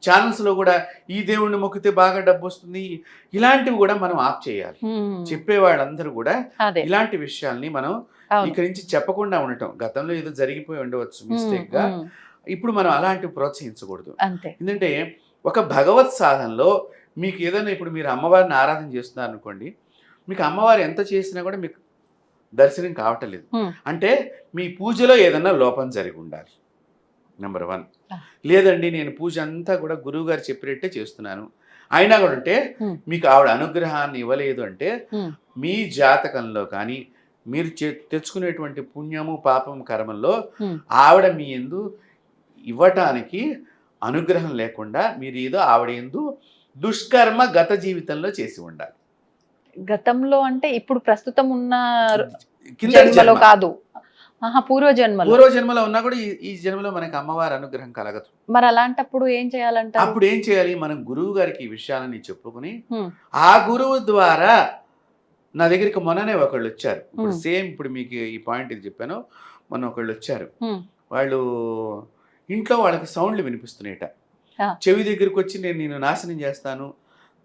ఛానల్స్ లో కూడా ఈ దేవుణ్ణి మొక్కితే బాగా డబ్బు వస్తుంది, ఇలాంటివి కూడా మనం ఆప్ చేయాలి. ఉమ్, చెప్పే వాళ్ళందరూ కూడా అదే ఇలాంటి విషయాల్ని మనం అవును. ఇక్కడి నుంచి చెప్పకుండా ఉండటం. గతంలో ఏదో జరిగిపోయి ఉండవచ్చు మిస్టేక్ గా, ఉమ్, ఇప్పుడు మనం అలాంటివి ప్రోత్సహించకూడదు. అంతే. ఎందుకంటే ఒక భగవత్ సాధనలో మీకు ఏదైనా, ఇప్పుడు మీరు అమ్మవారిని ఆరాధన చేస్తున్నారు అనుకోండి, మీకు అమ్మవారు ఎంత చేసినా కూడా మీకు దర్శనం కావటం లేదు. ఉమ్, అంటే మీ పూజలో ఏదన్నా లోపం జరిగి ఉండాలి, నెంబర్ 1. లేదండి నేను పూజ అంతా కూడా గురువు గారు చెప్పినట్టే చేస్తున్నాను అయినా కూడా అంటే ఉమ్, మీకు ఆవిడ అనుగ్రహాన్ని ఇవ్వలేదు అంటే ఉమ్, మీ జాతకంలో కానీ మీరు తెచ్చుకునేటువంటి పుణ్యము పాపము కర్మల్లో ఉమ్. ఆవిడ మీ యందు ఇవ్వటానికి అనుగ్రహం లేకుండా మీరు ఏదో ఆవిడ యందు దుష్కర్మ గత జీవితంలో చేసి ఉండాలి. గతంలో అంటే ఇప్పుడు ప్రస్తుతం ఉన్న కిందటి జన్మలో జన్మ, కాదు, పూర్వ జన్మలో. పూర్వ జన్మలో ఉన్నా కూడా ఈ జన్మలో మనకి అమ్మవారి అనుగ్రహం కలగదు. మరి అలాంటప్పుడు ఏం చేయాలంటారు? అప్పుడు ఏం చేయాలి, మనం గురువు గారికి ఈ విషయాలని చెప్పుకుని ఉమ్, ఆ గురువు ద్వారా, నా దగ్గరికి మొన్ననే ఒకళ్ళు వచ్చారు, ఇప్పుడు Hmm. సేమ్ ఇప్పుడు మీకు ఈ పాయింట్ ఇది చెప్పాను, మొన్న ఒకళ్ళు వచ్చారు. ఉమ్, వాళ్ళు ఇంట్లో వాళ్ళకి సౌండ్లు వినిపిస్తున్నాయట. Ah. చెవి దగ్గరికి వచ్చి నేను నిన్ను నాశనం చేస్తాను,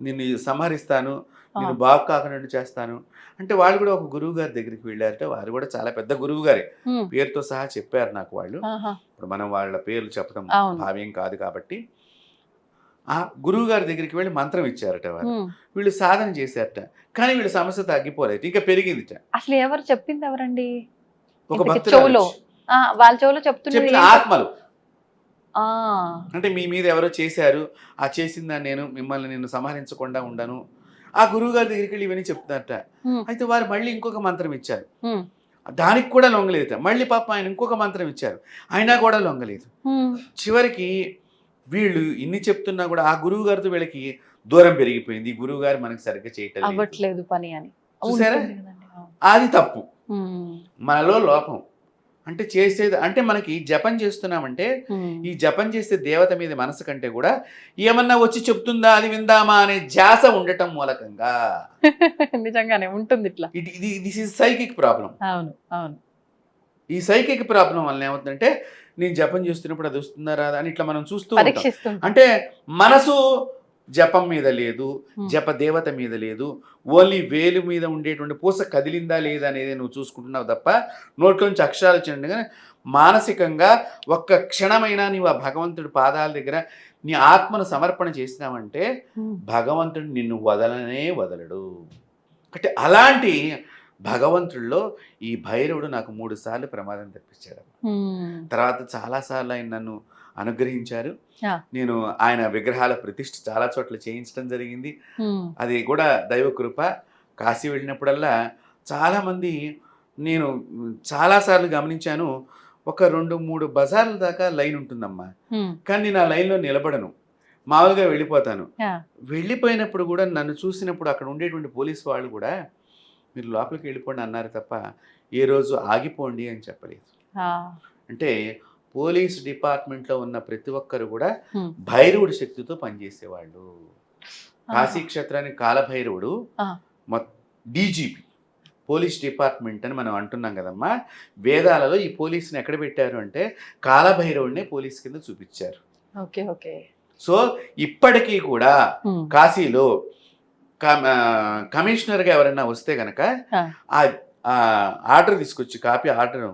నిన్ను సంహరిస్తాను, నేను Ah. బాగు కాకుండా చేస్తాను అంటే వాళ్ళు కూడా ఒక గురువు గారి దగ్గరికి వెళ్ళారట. వారు కూడా చాలా పెద్ద గురువు గారే, ఉమ్, పేరుతో సహా చెప్పారు నాకు వాళ్ళు. ఆహా, ఇప్పుడు మనం వాళ్ళ పేర్లు చెప్పడం అవును. భావ్యం కాదు కాబట్టి ఆ గురువు గారి దగ్గరికి వెళ్ళి మంత్రం ఇచ్చారట వారు. ఉమ్. వీళ్ళు సాధన చేశారట, కానీ వీళ్ళ సమస్య తగ్గిపోలేదు, ఇంకా పెరిగిందిట. అసలు ఎవరు చెప్పింది ఎవరండి? ఒక ఇంతకీ భక్తురాలు చెవులో వచ్చి వాళ్ళ చెవులో చెప్తున్నది చెప్పిన ఏంటి? ఆత్మలు ఆ, అంటే మీ మీద ఎవరో చేశారు, ఆ చేసిందని నేను సంహరించకుండా ఉండను. ఆ గురువు గారి దగ్గరికి వెళ్ళి ఇవన్నీ చెప్తున్నారట. ఉమ్, అయితే వారు మళ్ళీ ఇంకొక మంత్రం ఇచ్చారు, ఉమ్, దానికి కూడా లొంగలేదు. మళ్ళీ పాపం ఆయన ఇంకొక మంత్రం ఇచ్చారు, అయినా కూడా లొంగలేదు. ఉమ్. చివరికి వీళ్ళు ఇన్ని చెప్తున్నా కూడా ఆ గురువు గారితో వీళ్ళకి దూరం పెరిగిపోయింది. ఈ గురువు గారు మనకి సరిగ్గా చేయటం లేదు. అవ్వట్లేదు పని అని. చూసారా? ఉంటుంది కదండి, అవును. అది తప్పు, ఉమ్, మనలో లోపం. అంటే చేసేది అంటే మనకి జపం చేస్తున్నామంటే ఉమ్. ఈ జపం చేసే దేవత మీద మనసు కంటే కూడా ఏమన్నా వచ్చి చెప్తుందా అది విందామా అనే ధ్యాస ఉండటం మూలకంగా నిజంగానే ఉంటుంది ఇట్లా. This is psychic problem. అవును, అవును. ఈ సైకిక్ ప్రాబ్లం వల్ల ఏమవుతుందంటే నేను జపం చేస్తున్నప్పుడు అది వస్తుందా రాదా అని ఇట్లా మనం చూస్తూ ఉంటాం. పరీక్షిస్తుంటాం. అంటే మనసు జపం మీద లేదు, Hmm. జప దేవత మీద లేదు, ఓన్లీ వేలు మీద ఉండేటువంటి పూస కదిలిందా లేదా అనేది నువ్వు చూసుకుంటున్నావు తప్ప నోట్లోంచి అక్షరాలు వచ్చినట్టుగా మానసికంగా ఒక్క క్షణమైనా నీవు ఆ భగవంతుడి పాదాల దగ్గర నీ ఆత్మను సమర్పణ చేసినావంటే ఉమ్, భగవంతుడు నిన్ను వదలనే వదలడు. అంటే అలాంటి భగవంతుడిలో ఈ భైరవుడు నాకు 3 సార్లు ప్రమాదం తెప్పించాడు. ఉమ్. తర్వాత చాలాసార్లు ఆయన నన్ను అనుగ్రహించారు. Yeah. నేను ఆయన విగ్రహాల ప్రతిష్ఠ చాలా చోట్ల చేయించడం జరిగింది. ఉమ్, అది కూడా దైవ కృప. కాశీ వెళ్ళినప్పుడల్లా చాలామంది నేను చాలాసార్లు గమనించాను, ఒక 2-3 బజార్ల దాకా లైన్ ఉంటుందమ్మా, ఉమ్. కానీ నేను ఆ లైన్లో నిలబడను, మామూలుగా వెళ్ళిపోతాను. Yeah. వెళ్ళిపోయినప్పుడు కూడా నన్ను చూసినప్పుడు అక్కడ ఉండేటువంటి పోలీసు వాళ్ళు కూడా మీరు లోపలికి వెళ్ళిపోండి అన్నారు తప్ప ఏ రోజు ఆగిపోండి అని చెప్పలేదు. ఆ, అంటే పోలీస్ డిపార్ట్మెంట్లో ఉన్న ప్రతి ఒక్కరు కూడా ఉమ్. భైరవుడి శక్తితో పనిచేసేవాళ్ళు. ఆహా. కాశీ క్షేత్రానికి కాలభైరవుడు ఆ. డీజీపీ పోలీస్ డిపార్ట్మెంట్ అని మనం అంటున్నాం కదమ్మా. వేదాలలో ఈ పోలీసుని ఎక్కడ పెట్టారు అంటే కాలభైరవుడినే పోలీస్ కింద చూపించారు. Okay, okay. సో ఇప్పటికీ కూడా ఉమ్, కాశీలో కమిషనర్గా ఎవరైనా వస్తే కనుక ఆ. ఆ ఆర్డర్ తీసుకొచ్చి కాపీ ఆర్డర్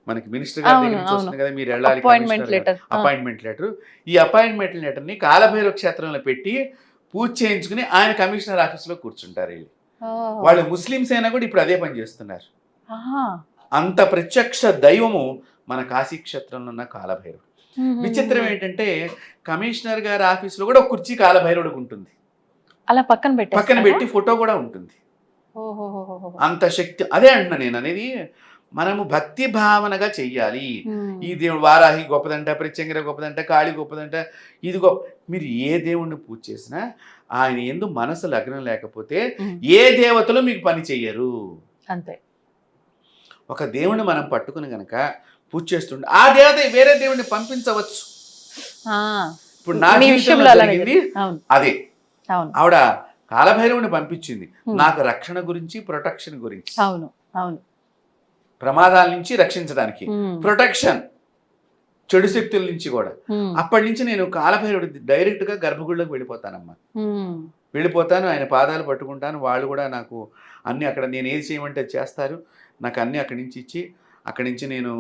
మనకి మినిస్టర్ గారి దగ్గర నుంచి వస్తుంది కదా, మీరు వెళ్ళాలి అపాయింట్మెంట్ లెటర్. Appointment letter. ఈ అపాయింట్మెంట్ లెటర్ని కాలభైరవ క్షేత్రంలో పెట్టి పూజ చేయించుకుని ఆయన కమిషనర్ ఆఫీస్లో కూర్చుంటారు. వీళ్ళు వాళ్ళు ముస్లిమ్స్ అయినా కూడా ఇప్పుడు అదే పని చేస్తున్నారు. అంత ప్రత్యక్ష దైవము మన కాశీ క్షేత్రంలో ఉన్న కాలభైరవుడు. విచిత్రం ఏంటంటే కమిషనర్ గారి ఆఫీస్లో కూడా ఒక కుర్చీ కాలభైరవుడికి ఉంటుంది, అలా పక్కన పెట్టి ఫోటో కూడా ఉంటుంది. అంత శక్తి. అదే అంటున్నా నేను అనేది, మనము భక్తి భావనగా చెయ్యాలి. ఈ దేవుడు వారాహి గొప్పదంట, ప్రత్యంగిర గొప్పదంట, కాళి గొప్పదంట, ఇది గొప్ప. మీరు ఏ దేవుణ్ణి పూజ చేసినా ఆయన యందు మనసు లగ్నం లేకపోతే ఏ దేవతలు మీకు పని చెయ్యరు. అంతే. ఒక దేవుణ్ణి మనం పట్టుకుని గనక పూజ చేస్తుంటే ఆ దేవత వేరే దేవుణ్ణి పంపించవచ్చు. ఆ, ఇప్పుడు నా మీ జీవితంలో విషయంలో అలానే జరిగింది అవును అదే. అవును ఆవిడ కాలభైరవుని పంపించింది Hmm. నాకు రక్షణ గురించి, ప్రొటెక్షన్ గురించి, అవును అవును. ప్రమాదాల నుంచి రక్షించడానికి, Hmm. ప్రొటెక్షన్, చెడు శక్తుల నుంచి కూడా. Hmm. అప్పటి నుంచి నేను కాలభైరవుడి డైరెక్ట్గా గర్భగుడిలోకి వెళ్ళిపోతానమ్మా. Hmm. వెళ్ళిపోతాను, ఆయన పాదాలు పట్టుకుంటాను. వాళ్ళు కూడా నాకు అన్నీ అక్కడ నేను ఏది చేయమంటే అది చేస్తారు. నాకు అన్నీ అక్కడి నుంచి ఇచ్చి, అక్కడి నుంచి నేను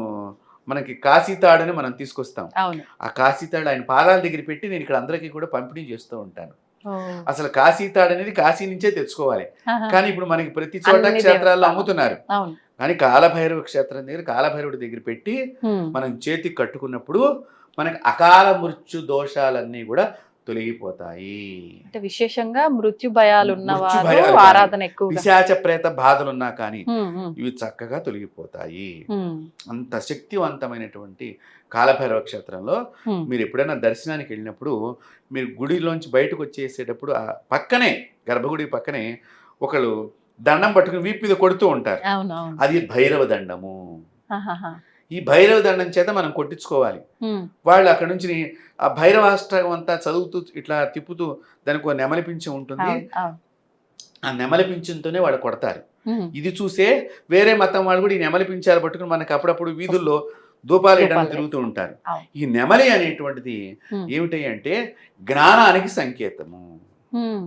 మనకి కాశీతాడని మనం తీసుకొస్తాం. అవును. ఆ కాశీతాడు ఆయన పాదాల దగ్గర పెట్టి నేను ఇక్కడ అందరికీ కూడా పంపిణీ చేస్తూ ఉంటాను. ఓ. అసలు కాశీతాడు అనేది కాశీ నుంచే తెచ్చుకోవాలి. ఆహా. కానీ ఇప్పుడు మనకి ప్రతి చోట అన్ని క్షేత్రాల్లో దేవస్థానాలు. అమ్ముతున్నారు. అవును. కానీ కాలభైరవ క్షేత్రం దగ్గర కాలభైరవుడి దగ్గర పెట్టి Hmm. మనం చేతికి కట్టుకున్నప్పుడు మనకి అకాల మృత్యు దోషాలన్నీ కూడా తొలగిపోతాయి. అంటే విశేషంగా మృత్యు భయాలు మృత్యు ఉన్నవారు భయాలు కానీ, ఆరాధన ఎక్కువగా. పిశాచ ప్రేత బాధలున్నా కానీ Hmm. Hmm. ఇవి చక్కగా తొలగిపోతాయి. Hmm. అంత శక్తివంతమైనటువంటి కాలభైరవ క్షేత్రంలో Hmm. మీరు ఎప్పుడైనా దర్శనానికి వెళ్ళినప్పుడు మీరు గుడిలోంచి బయటకు వచ్చేసేటప్పుడు ఆ పక్కనే గర్భగుడి పక్కనే ఒకళ్ళు దండం పట్టుకుని వీపు మీద కొడుతూ ఉంటారు. అవును అవును. అది భైరవ దండము. ఆహాహా. ఈ భైరవ దండం చేత మనం కొట్టించుకోవాలి. Hmm. వాళ్ళు అక్కడ నుంచి ఆ భైరవాష్టకం అంతా చదువుతూ ఇట్లా తిప్పుతూ దానికి ఒక నెమలి పింఛం ఉంటుంది. అవును అవును. ఆ నెమలి పింఛంతోనే వాళ్ళు కొడతారు. Hmm. ఇది చూసే వేరే మతం వాళ్ళు కూడా ఈ నెమలి పింఛాలు పట్టుకుని మనకి అప్పుడప్పుడు వీధుల్లో ధూపాలు వేయడానికి ధూపాలు తిరుగుతూ ఉంటారు. అవును. ఈ నెమలి అనేటువంటిది Hmm. ఏమిటి అంటే జ్ఞానానికి సంకేతము, Hmm.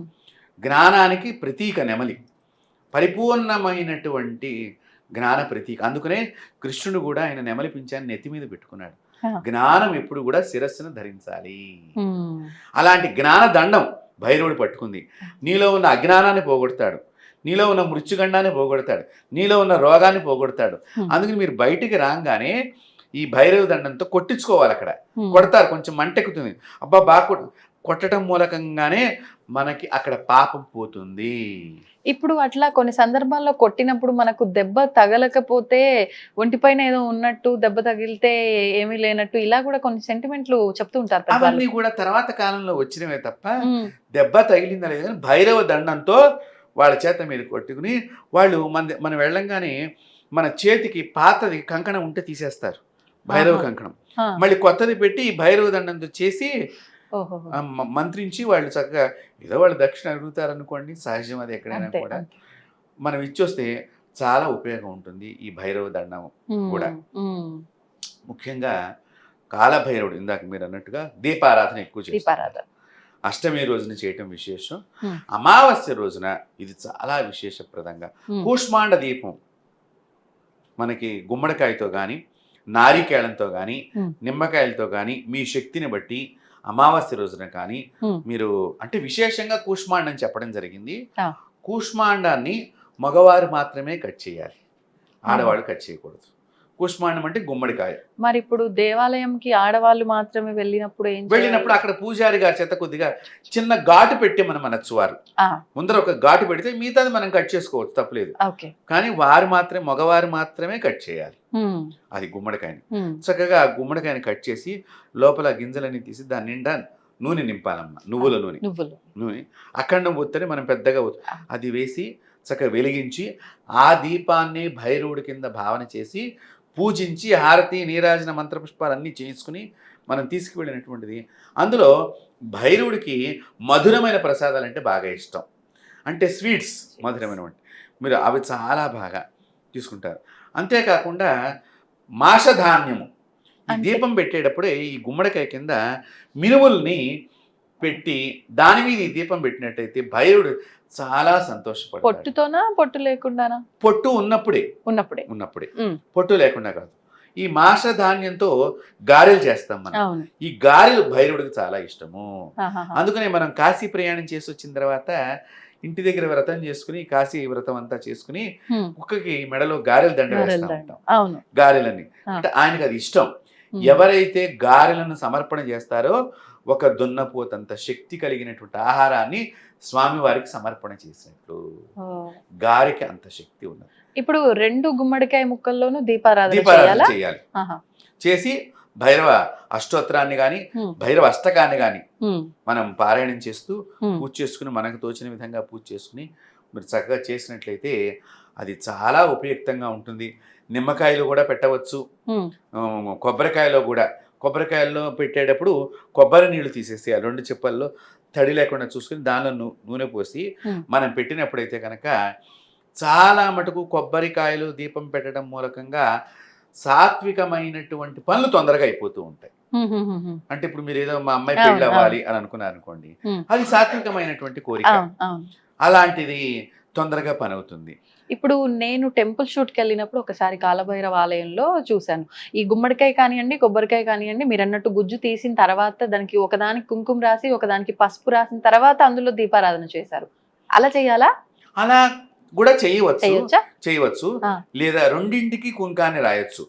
జ్ఞానానికి ప్రతీక నెమలి, పరిపూర్ణమైనటువంటి జ్ఞాన ప్రతీక. అందుకనే కృష్ణుడు కూడా ఆయన నెమలి పింఛాన్ని నెత్తి మీద పెట్టుకున్నాడు. Ah. జ్ఞానం ఎప్పుడు కూడా శిరస్సును ధరించాలి. Hmm. అలాంటి జ్ఞాన దండం భైరవుడు పట్టుకుంది. నీలో ఉన్న అజ్ఞానాన్ని పోగొడతాడు, నీలో ఉన్న మృత్యుగండాన్ని పోగొడతాడు, నీలో ఉన్న రోగాన్ని పోగొడతాడు. Hmm. అందుకని మీరు బయటికి రాగానే ఈ భైరవ దండంతో కొట్టించుకోవాలి. అక్కడ Hmm. కొడతారు, కొంచెం మంటెక్కుతుంది. అబ్బా బాగా కొట్టడం మూలకంగానే మనకి అక్కడ పాపం పోతుంది. ఇప్పుడు అట్లా కొన్ని సందర్భాల్లో కొట్టినప్పుడు మనకు దెబ్బ తగలకపోతే ఒంటిపైన ఏదో ఉన్నట్టు, దెబ్బ తగిలితే ఏమీ లేనట్టు, ఇలా కూడా కొన్ని సెంటిమెంట్లు చెప్తూ ఉంటారు పెద్దవాళ్ళు. అవన్నీ కూడా తర్వాత కాలంలో వచ్చినవే తప్ప Hmm. దెబ్బ తగిలిందా లేదు కానీ భైరవ దండంతో వాళ్ళ చేత మీరు కొట్టుకుని వాళ్ళు మనం వెళ్ళంగానే మన చేతికి పాతది కంకణం ఉంటే తీసేస్తారు, భైరవ ఆహా. కంకణం. Ah. మళ్ళీ కొత్తది పెట్టి ఈ భైరవ దండంతో చేసి ఓహో. మంత్రించి వాళ్ళు చక్కగా ఏదో వాళ్ళు దక్షిణ అడుగుతారు అనుకోండి, సహజం అది ఎక్కడైనా అంతే కూడా. అంతే. మనం ఇచ్చొస్తే చాలా ఉపయోగం ఉంటుంది ఈ భైరవ దండం Hmm. కూడా. Hmm. ముఖ్యంగా కాలభైరవుడు ఇందాక మీరు అన్నట్టుగా దీపారాధన ఎక్కువ చేస్తారు. దీపారాధన. అష్టమి రోజున చేయటం విశేషం. Hmm. అమావాస్య రోజున ఇది చాలా విశేషప్రదంగా Hmm. కూష్మాండ దీపం మనకి గుమ్మడికాయతో కానీ, నారికేళంతో కానీ, Hmm. నిమ్మకాయలతో కానీ మీ శక్తిని బట్టి అమావాస్య రోజున కానీ Hmm. మీరు అంటే విశేషంగా కూష్మాండం చెప్పడం జరిగింది. Ah. కూష్మాండాన్ని మగవారు మాత్రమే కట్ చేయాలి, ఆడవాళ్ళు కట్ చేయకూడదు. కూష్మాండం అంటే గుమ్మడికాయ. మరి ఇప్పుడు దేవాలయంకి ఆడవాళ్ళు మాత్రమే వెళ్ళినప్పుడు ఏం వెళ్ళినప్పుడు అక్కడ పూజారి గారి చేత కొద్దిగా చిన్న ఘాటు పెట్టి మనం అనొచ్చు. వారు ముందర ఒక ఘాటు పెడితే మిగతాది మనం కట్ చేసుకోవచ్చు, తప్పలేదు. ఓకే. కానీ మగవారు మాత్రమే కట్ చేయాలి అది గుమ్మడికాయని. చక్కగా ఆ గుమ్మడికాయని కట్ చేసి లోపల గింజలన్నీ తీసి దాని నిండా నూనె నింపాలమ్మ, నువ్వుల నూనె. అఖండం ఒత్తని మనం పెద్దగా అది వేసి చక్కగా వెలిగించి ఆ దీపాన్ని భైరవుడి కింద భావన చేసి పూజించి హారతి నీరాజన మంత్రపుష్పాలు అన్నీ చేసుకుని మనం తీసుకువెళ్ళినటువంటిది. అందులో భైరవుడికి మధురమైన ప్రసాదాలు అంటే బాగా ఇష్టం, అంటే స్వీట్స్ మధురమైనటువంటి మీరు అవి చాలా బాగా తీసుకుంటారు. అంతేకాకుండా మాషధాన్యము ఈ దీపం పెట్టేటప్పుడే ఈ గుమ్మడికాయ కింద మినుముల్ని పెట్టి దాని మీద ఈ దీపం పెట్టినట్టయితే భైరవుడు చాలా సంతోషపడతాడు. పొట్టుతోనా పొట్టు లేకుండానా? పొట్టు ఉన్నప్పుడే. పొట్టు లేకుండా కాదు. ఈ మాషధాన్యంతో గారెలు చేస్తాం మనం. ఈ గారెలు భైరవుడికి చాలా ఇష్టము. అందుకనే మనం కాశీ ప్రయాణం చేసి వచ్చిన తర్వాత ఇంటి దగ్గర వ్రతం చేసుకుని కాశీ వ్రతం అంతా చేసుకుని కుక్కకి మెడలో గారెలు దండ వేస్తాం. గారెలని అంటే ఆయనకు అది ఇష్టం. ఎవరైతే గారెలను సమర్పణ చేస్తారో ఒక దున్నపోతంత శక్తి కలిగినటువంటి ఆహారాన్ని స్వామివారికి సమర్పణ చేసినట్లు. గారెకి అంత శక్తి ఉన్నది. ఇప్పుడు 2 గుమ్మడికాయ ముక్కల్లోనూ దీపారాధన చేయాలి. చేసి భైరవ అష్టోత్తరాన్ని గాని భైరవ అష్టకాన్ని గాని మనం పారాయణం చేస్తూ పూజ చేసుకుని మనకు తోచిన విధంగా పూజ చేసుకుని మీరు చక్కగా చేసినట్లయితే అది చాలా ఉపయుక్తంగా ఉంటుంది. నిమ్మకాయలు కూడా పెట్టవచ్చు, కొబ్బరికాయలో కూడా. కొబ్బరికాయల్లో పెట్టేటప్పుడు కొబ్బరి నీళ్లు తీసేసి ఆ 2 చిప్పల్లో తడి లేకుండా చూసుకుని దానిలో నూనె పోసి మనం పెట్టినప్పుడైతే కనుక చాలా మటుకు కొబ్బరికాయలు దీపం పెట్టడం మూలకంగా సాత్వికమైనటువంటి పనులు తొందరగా అయిపోతూ ఉంటాయి. అంటే ఇప్పుడు మీరు ఏదో మా అమ్మాయి పెళ్ళి అవ్వాలి అని అనుకున్నారు అనుకోండి, అది సాత్వికమైనటువంటి కోరిక, అలాంటిది తొందరగా పని అవుతుంది. ఇప్పుడు నేను టెంపుల్ షూట్కి వెళ్ళినప్పుడు ఒకసారి కాలభైరవ ఆలయంలో చూశాను. ఈ గుమ్మడికాయ కానివ్వండి, కొబ్బరికాయ కానివ్వండి, మీరు అన్నట్టు గుజ్జు తీసిన తర్వాత దానికి ఒకదానికి కుంకుమ రాసి ఒకదానికి పసుపు రాసిన తర్వాత అందులో దీపారాధన చేశారు. అలా చేయాలా? అలా కూడా చేయవచ్చు. లేదా రెండింటికి కుంకాన్ని రాయొచ్చు.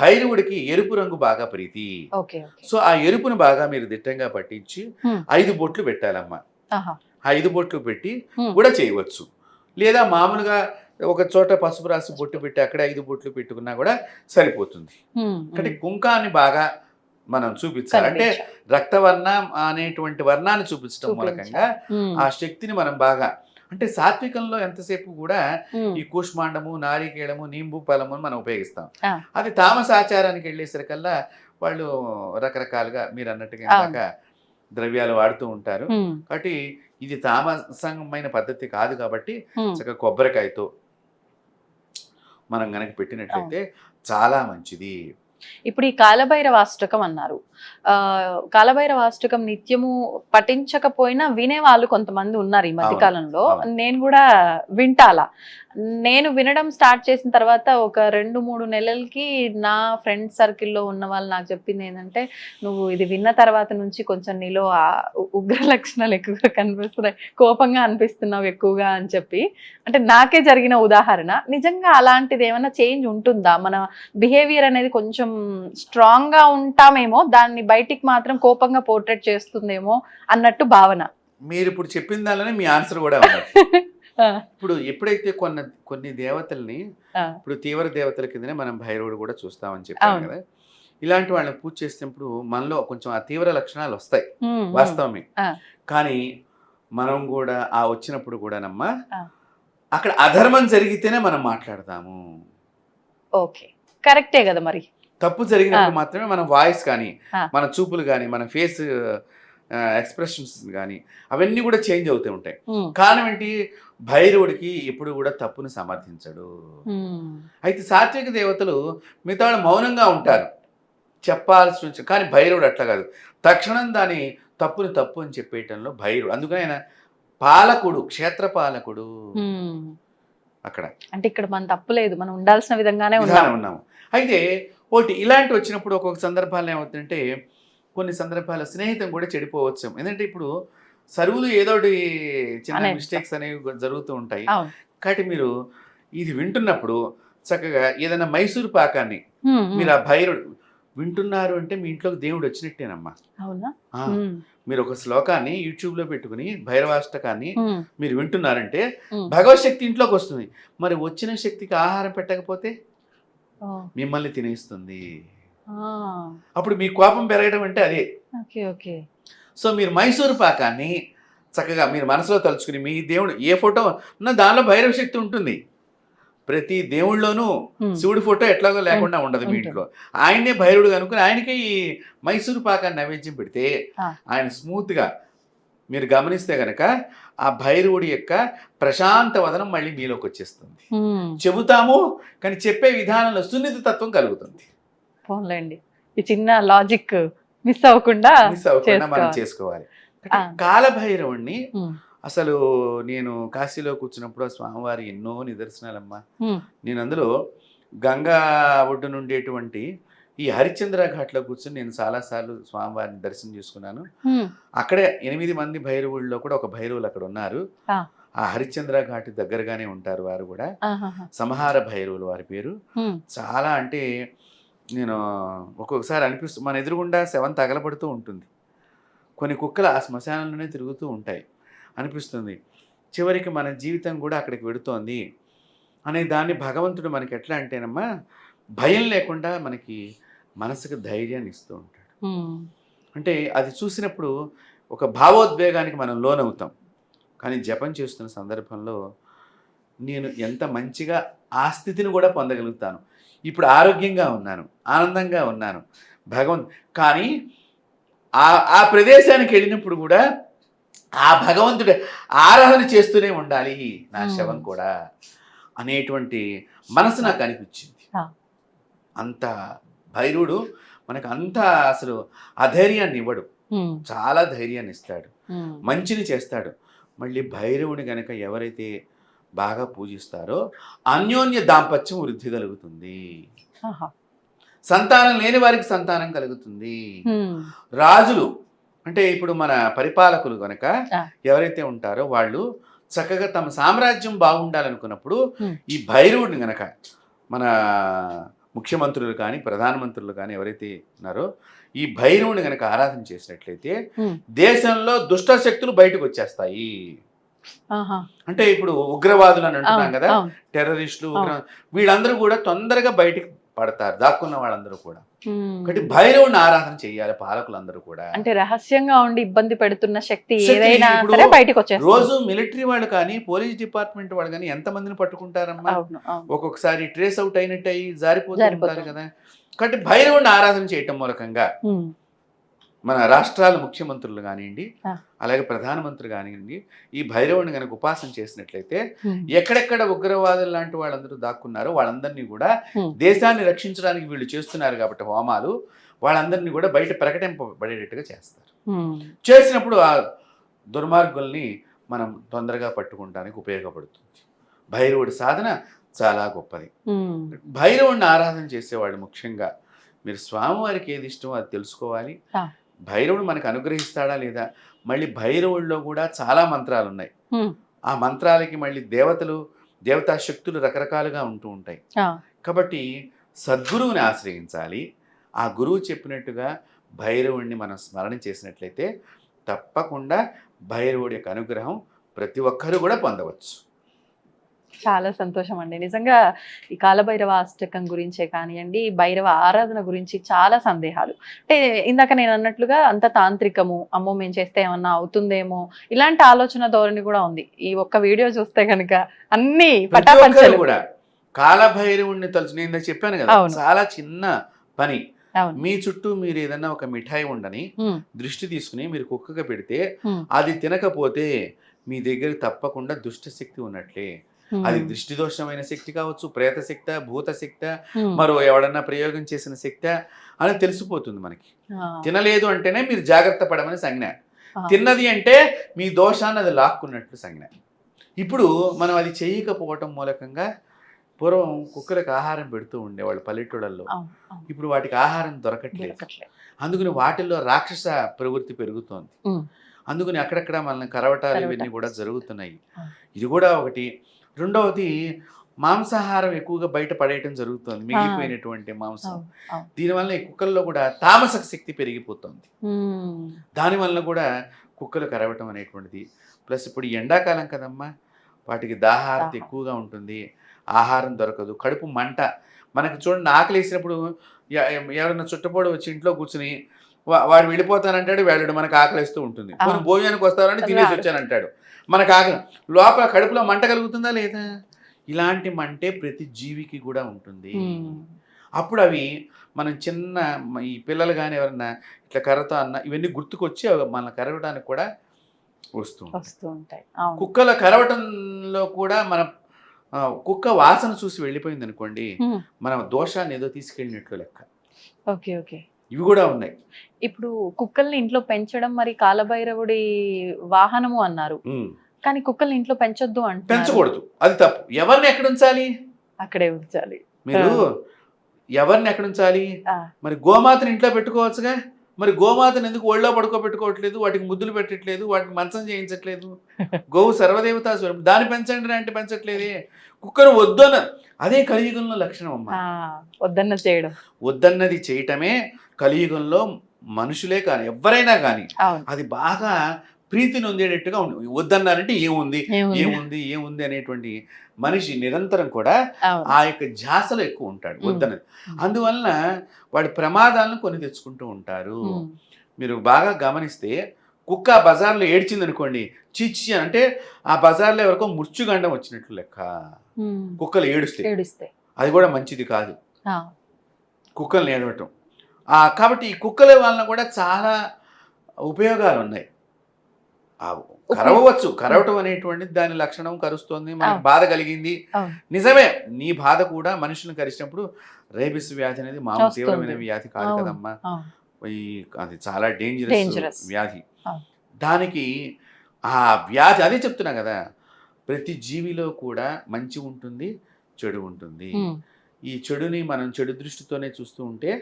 భైరవుడికి ఎరుపు రంగు బాగా ప్రీతి. సో ఆ ఎరుపును బాగా మీరు దిట్టంగా పట్టించి 5 బొట్లు పెట్టాలమ్మా. 5 బొట్లు పెట్టి కూడా చేయవచ్చు. లేదా మామూలుగా ఒక చోట పసుపు రాసి బొట్టు పెట్టి అక్కడ 5 బొట్లు పెట్టుకున్నా కూడా సరిపోతుంది. అంటే కుంకాన్ని బాగా మనం చూపించాలి. అంటే రక్తవర్ణం అనేటువంటి వర్ణాన్ని చూపించడం మూలకంగా ఆ శక్తిని మనం బాగా, అంటే సాత్వికంలో ఎంతసేపు కూడా ఈ కూష్మాండము, నారికేళము, నీంబు ఫలము మనం ఉపయోగిస్తాం. అది తామస ఆచారానికి వెళ్ళేసరికల్లా వాళ్ళు రకరకాలుగా మీరు అన్నట్టుగా ద్రవ్యాలు వాడుతూ ఉంటారు. కాబట్టి ఇది తామసమైన పద్ధతి కాదు. కాబట్టి చక్కగా కొబ్బరికాయతో మనం గనక పెట్టినట్లయితే చాలా మంచిది. ఇప్పుడు ఈ కాలభైరవాష్టకం అన్నారు. కాలభైరవాష్టకం నిత్యము పఠించకపోయినా వినేవాళ్ళు కొంతమంది ఉన్నారు ఈ మధ్యకాలంలో. నేను కూడా వింటాలా. నేను వినడం స్టార్ట్ చేసిన తర్వాత ఒక 2-3 నెలలకి నా ఫ్రెండ్ సర్కిల్లో ఉన్న వాళ్ళు నాకు చెప్పింది ఏంటంటే, నువ్వు ఇది విన్న తర్వాత నుంచి కొంచెం నీలో ఉగ్ర లక్షణాలు ఎక్కువగా కనిపిస్తున్నాయి, కోపంగా అనిపిస్తున్నావు ఎక్కువగా అని చెప్పి. అంటే నాకే జరిగిన ఉదాహరణ. నిజంగా అలాంటిది ఏమైనా చేంజ్ ఉంటుందా? మన బిహేవియర్ అనేది కొంచెం స్ట్రాంగ్ గా ఉంటామేమో, దాన్ని బయటికి మాత్రం కోపంగా పోర్ట్రేట్ చేస్తుందేమో అన్నట్టు భావన. మీరు ఇప్పుడు చెప్పిన దానిలోనే మీ ఆన్సర్ కూడా ఉంది. ఇప్పుడు ఎప్పుడైతే కొన్ని దేవతల్ని, ఇప్పుడు తీవ్ర దేవతల కిందనే మనం భైరవుడు కూడా చూస్తామని చెప్పాం కదా, ఇలాంటి వాళ్ళని పూజ చేసినప్పుడు మనలో కొంచెం ఆ తీవ్ర లక్షణాలు వస్తాయి, వాస్తవమే. కానీ మనం కూడా ఆ వచ్చినప్పుడు కూడానమ్మా అక్కడ అధర్మం జరిగితేనే మనం మాట్లాడతాము. ఓకే, కరెక్టే కదా. మరి తప్పు జరిగినప్పుడు మాత్రమే మన వాయిస్ కానీ, మన చూపులు కానీ, మన ఫేస్ ఎక్స్ప్రెషన్స్ కానీ అవన్నీ కూడా చేంజ్ అవుతూ ఉంటాయి. కారణం ఏంటి? భైరవుడికి ఎప్పుడు కూడా తప్పును సమర్థించడు. అయితే సాత్విక దేవతలు మిగతా వాళ్ళు మౌనంగా ఉంటారు, చెప్పాల్సి. కానీ భైరవుడు అట్లా కాదు, తక్షణం దాని తప్పుని తప్పు అని చెప్పేయటంలో భైరవుడు. అందుకని ఆయన పాలకుడు, క్షేత్రపాలకుడు. అక్కడ అంటే ఇక్కడ మన తప్పు లేదు, మనం ఉండాల్సిన విధంగానే ఉన్నాము. అయితే ఒకటి ఇలాంటి వచ్చినప్పుడు ఒక్కొక్క సందర్భాలు ఏమవుతుందంటే, కొన్ని సందర్భాల స్నేహితం కూడా చెడిపోవచ్చు. ఎందుకంటే ఇప్పుడు సరువులు ఏదో చిన్న మిస్టేక్స్ అనేవి జరుగుతూ ఉంటాయి. కాబట్టి మీరు ఇది వింటున్నప్పుడు చక్కగా ఏదైనా మైసూరు పాకాన్ని మీరు ఆ భైరవుడు వింటున్నారు అంటే మీ ఇంట్లోకి దేవుడు వచ్చినట్టేనమ్మా. మీరు ఒక శ్లోకాన్ని యూట్యూబ్లో పెట్టుకుని భైరవాష్టకాన్ని మీరు వింటున్నారంటే భగవత్ శక్తి ఇంట్లోకి వస్తుంది. మరి వచ్చిన శక్తికి ఆహారం పెట్టకపోతే మిమ్మల్ని తినేస్తుంది. అప్పుడు మీ కోపం పెరగడం అంటే అదే. సో మీరు మైసూరు పాకాన్ని చక్కగా మీరు మనసులో తలుచుకుని, మీ దేవుడు ఏ ఫోటో ఉన్నా దానిలో భైరవ శక్తి ఉంటుంది. ప్రతి దేవుళ్ళలోనూ శివుడి ఫోటో ఎట్లాగో లేకుండా ఉండదు మీ ఇంట్లో. ఆయనే భైరవుడు కనుక్కుని ఆయనకే ఈ మైసూరు పాకాన్ని నైవేద్యం పెడితే ఆయన స్మూత్గా మీరు గమనిస్తే గనక ఆ భైరవుడి యొక్క ప్రశాంత వదనం మళ్ళీ మీలోకి వచ్చేస్తుంది. చెబుతాము కానీ చెప్పే విధానంలో సున్నిత తత్వం కలుగుతుంది. పోన్లేండి, ఈ చిన్న లాజిక్ మిస్ అవ్వకుండా మనం చేసుకోవాలి. కాలభైరవుణ్ణి అసలు నేను కాశీలో కూర్చున్నప్పుడు ఆ స్వామివారి ఎన్నో నిదర్శనాలమ్మా. నేను అందులో గంగా ఒడ్డు నుండేటువంటి ఈ హరిశ్చంద్ర ఘాట్లో కూర్చొని నేను చాలాసార్లు స్వామివారిని దర్శనం చేసుకున్నాను. అక్కడే 8 మంది భైరవుల్లో కూడా ఒక భైరవులు అక్కడ ఉన్నారు. ఆ హరిశ్చంద్ర ఘాట్ దగ్గరగానే ఉంటారు వారు కూడా. సంహార భైరవులు వారి పేరు. చాలా అంటే నేను ఒక్కొక్కసారి అనిపిస్తుంది, మన ఎదురుగుండా శవం తగలబడుతూ ఉంటుంది, కొన్ని కుక్కలు ఆ శ్మశానంలోనే తిరుగుతూ ఉంటాయి అనిపిస్తుంది. చివరికి మన జీవితం కూడా అక్కడికి వెడుతోంది అనే దాన్ని భగవంతుడు మనకి ఎట్లా అంటేనమ్మా భయం లేకుండా మనకి మనసుకు ధైర్యాన్ని ఇస్తూ ఉంటాడు. అంటే అది చూసినప్పుడు ఒక భావోద్వేగానికి మనం లోనవుతాం. కానీ జపం చేస్తున్న సందర్భంలో నేను ఎంత మంచిగా ఆ స్థితిని కూడా పొందగలుగుతాను. ఇప్పుడు ఆరోగ్యంగా ఉన్నాను, ఆనందంగా ఉన్నాను కానీ ఆ ప్రదేశానికి వెళ్ళినప్పుడు కూడా ఆ భగవంతుడి ఆరాధన చేస్తూనే ఉండాలి నా శవం కూడా అనేటువంటి మనసు నాకు అనిపించింది. అంత భైరవుడు మనకు అంత అసలు అధైర్యాన్ని ఇవ్వడు, చాలా ధైర్యాన్ని ఇస్తాడు, మంచిని చేస్తాడు. మళ్ళీ భైరవుని గనక ఎవరైతే బాగా పూజిస్తారో అన్యోన్య దాంపత్యం వృద్ధి కలుగుతుంది, సంతానం లేని వారికి సంతానం కలుగుతుంది. రాజులు అంటే ఇప్పుడు మన పరిపాలకులు గనక ఎవరైతే ఉంటారో వాళ్ళు చక్కగా తమ సామ్రాజ్యం బాగుండాలనుకున్నప్పుడు ఈ భైరవుడిని గనక మన ముఖ్యమంత్రులు కానీ ప్రధానమంత్రులు కానీ ఎవరైతే ఉన్నారో ఈ భైరవుని గనక ఆరాధన చేసినట్లయితే దేశంలో దుష్ట శక్తులు బయటకు వచ్చేస్తాయి. అంటే ఇప్పుడు ఉగ్రవాదులు అని అంటున్నాం కదా, టెర్రరిస్టులు, వీళ్ళందరూ కూడా తొందరగా బయటికి పడతారు, దాక్కున్న వాళ్ళందరూ కూడా. కాబట్టి భైరవుని ఆరాధన చేయాలి పాలకులందరూ కూడా. అంటే రహస్యంగా ఉండి ఇబ్బంది పెడుతున్న శక్తి ఏదైనా సరే బయటికి వచ్చేస్తుంది. రోజు మిలిటరీ వాళ్ళు కానీ పోలీస్ డిపార్ట్మెంట్ వాళ్ళు కానీ ఎంత మందిని పట్టుకుంటారమ్మా, ఒక్కొక్కసారి ట్రేస్ అవుట్ అయినట్టు అయ్యి జారిపోతుంటారు కదా. కాబట్టి భైరవుని ఆరాధన చేయటం మూలకంగా మన రాష్ట్రాల ముఖ్యమంత్రులు కానివ్వండి, అలాగే ప్రధానమంత్రి కానివ్వండి, ఈ భైరవుని కనుక ఉపాసన చేసినట్లయితే ఎక్కడెక్కడ ఉగ్రవాదులు లాంటి వాళ్ళందరూ దాక్కున్నారో వాళ్ళందరినీ కూడా దేశాన్ని రక్షించడానికి వీళ్ళు చేస్తున్నారు కాబట్టి హోమాలు, వాళ్ళందరినీ కూడా బయట ప్రకటింపబడేటట్టుగా చేస్తారు. చేసినప్పుడు ఆ దుర్మార్గుల్ని మనం తొందరగా పట్టుకోవడానికి ఉపయోగపడుతుంది. భైరవుడి సాధన చాలా గొప్పది. భైరవుడిని ఆరాధన చేసేవాళ్ళు ముఖ్యంగా మీరు స్వామివారికి ఏది ఇష్టమో అది తెలుసుకోవాలి. భైరవుడు మనకు అనుగ్రహిస్తాడా లేదా, మళ్ళీ భైరవుడిలో కూడా చాలా మంత్రాలు ఉన్నాయి. ఆ మంత్రాలకి మళ్ళీ దేవతా శక్తులు రకరకాలుగా ఉంటూ ఉంటాయి. కాబట్టి సద్గురువుని ఆశ్రయించాలి. ఆ గురువు చెప్పినట్టుగా భైరవుడిని మనం స్మరణ చేసినట్లయితే తప్పకుండా భైరవుడి యొక్క అనుగ్రహం ప్రతి ఒక్కరూ కూడా పొందవచ్చు. చాలా సంతోషం అండి. నిజంగా ఈ కాలభైరవ అష్టకం గురించే కానివ్వండి, భైరవ ఆరాధన గురించి చాలా సందేహాలు. అంటే ఇందాక నేను అన్నట్లుగా అంత తాంత్రికము, అమ్మో మేము చేస్తే ఏమన్నా అవుతుందేమో ఇలాంటి ఆలోచన ధోరణి కూడా ఉంది. ఈ ఒక్క వీడియో చూస్తే కనుక అన్ని పటాపంచలు కూడా కాలభైరవుడిని తలుచు. నేను చెప్పాను కదా, చాలా చిన్న పని. మీ చుట్టూ మీరు ఏదన్నా ఒక మిఠాయి ఉండని దృష్టి తీసుకుని మీరు కుక్కగా పెడితే అది తినకపోతే మీ దగ్గర తప్పకుండా దుష్ట శక్తి ఉన్నట్లే. అది దృష్టి దోషమైన శక్తి కావచ్చు, ప్రేత శక్తి, భూత శక్తి, మరో ఎవడన్నా ప్రయోగం చేసిన శక్తి అని తెలిసిపోతుంది మనకి. తినలేదు అంటేనే మీరు జాగ్రత్త పడమని సంజ్ఞ, తిన్నది అంటే మీ దోషాన్ని అది లాక్కున్నట్లు సంజ్ఞ. ఇప్పుడు మనం అది చేయకపోవటం మూలకంగా పూర్వం కుక్కలకు ఆహారం పెడుతూ ఉండేవాళ్ళు పల్లెటూళ్ళల్లో. ఇప్పుడు వాటికి ఆహారం దొరకట్లేదు. అందుకని వాటిల్లో రాక్షస ప్రవృత్తి పెరుగుతోంది. అందుకని అక్కడక్కడ మనల్ని కరవటాలు ఇవన్నీ కూడా జరుగుతున్నాయి. ఇది కూడా ఒకటి. రెండవది మాంసాహారం ఎక్కువగా బయట పడేయటం జరుగుతుంది, మిగిలిపోయినటువంటి మాంసం. దీనివల్ల ఈ కుక్కల్లో కూడా తామసక శక్తి పెరిగిపోతుంది. దానివల్ల కూడా కుక్కలు కరవటం అనేటువంటిది. ప్లస్ ఇప్పుడు ఎండాకాలం కదమ్మా, వాటికి దాహార్తి ఎక్కువగా ఉంటుంది, ఆహారం దొరకదు, కడుపు మంట. మనకి చూడండి, ఆకలి వేసినప్పుడు ఎవరైనా చుట్టపోడు వచ్చి ఇంట్లో కూర్చుని వాడు వెళ్ళిపోతానంటాడు, వెళ్ళడు, మనకు ఆకలిస్తూ ఉంటుంది. కొన్ని భోజనానికి వస్తారని తినేసి వచ్చానంటాడు, మనకు ఆకలి. లోపల కడుపులో మంట కలుగుతుందా లేదా? ఇలాంటి మంటే ప్రతి జీవికి కూడా ఉంటుంది. అప్పుడు అవి మనం చిన్న ఈ పిల్లలు కానీ ఎవరన్నా ఇట్లా కర్రతో అన్న ఇవన్నీ గుర్తుకొచ్చి మన కరవడానికి కూడా వస్తూ ఉంటాయి. కుక్కల కరవటంలో కూడా మన కుక్క వాసన చూసి వెళ్ళిపోయింది అనుకోండి, మనం దోషాన్ని ఏదో తీసుకెళ్ళినట్లు లెక్క. ఓకే ఓకే, ఇవి కూడా ఉన్నాయి. ఇప్పుడు కుక్కల్ని ఇంట్లో పెంచడం మరి కాలభైరవుడి వాహనము అన్నారు, కానీ కుక్కల్ని ఇంట్లో పెంచొద్దు అంటే పెంచకూడదు, అది తప్పు. ఎవరిని ఎక్కడ ఉంచాలి? అక్కడే ఉంచాలి. మీరు ఎవరిని ఎక్కడ ఉంచాలి? మరి గోమాతని ఇంట్లో పెట్టుకోవచ్చుగా. మరి గోమాతను ఎందుకు ఒళ్ళో పడుకోబెట్టుకోవట్లేదు, వాటికి ముద్దులు పెట్టట్లేదు, వాటికి మంచం చేయించట్లేదు? గోవు సర్వదేవతా స్వరూపం, దాన్ని పెంచండి అంటే పెంచట్లేదే. కుక్కను వద్దన, అదే కలియుగంలో లక్షణం అమ్మ. వద్దన్నది చేయటమే కలియుగంలో మనుషులే కానీ ఎవరైనా కానీ అది బాగా ప్రీతిని పొందేటట్టుగా ఉంటుంది. వద్దన్నారంటే ఏముంది ఏముంది ఏముంది అనేటువంటి మనిషి నిరంతరం కూడా ఆ యొక్క ధ్యాసలో ఎక్కువ ఉంటాడు వద్దన్నది. అందువలన వాడి ప్రమాదాలను కొని తెచ్చుకుంటూ ఉంటారు. మీరు బాగా గమనిస్తే కుక్క బజార్లో ఏడ్చింది అనుకోండి, చిచ్చి అంటే ఆ బజార్లో ఎవరికో మృత్యుగండం వచ్చినట్లు లెక్క. కుక్కలు ఏడుస్తాయి, అది కూడా మంచిది కాదు కుక్కలు ఏడవటం. కాబట్టి ఈ కుక్కల వలన కూడా చాలా ఉపయోగాలు ఉన్నాయి. కరవటం అనేటువంటిది దాని లక్షణం, కరుస్తుంది, మనకి బాధ కలిగింది, నిజమే. నీ బాధ కూడా మనుషులను కరిచినప్పుడు రేబిస్ వ్యాధి అనేది మామూలు తీవ్రమైన వ్యాధి కాదు కదమ్మా, అది చాలా డేంజరస్ వ్యాధి. దానికి ఆ వ్యాధి అదే చెప్తున్నా కదా, ప్రతి జీవిలో కూడా మంచి ఉంటుంది, చెడు ఉంటుంది. ఈ చెడుని మనం చెడు దృష్టితోనే చూస్తూ ఉంటే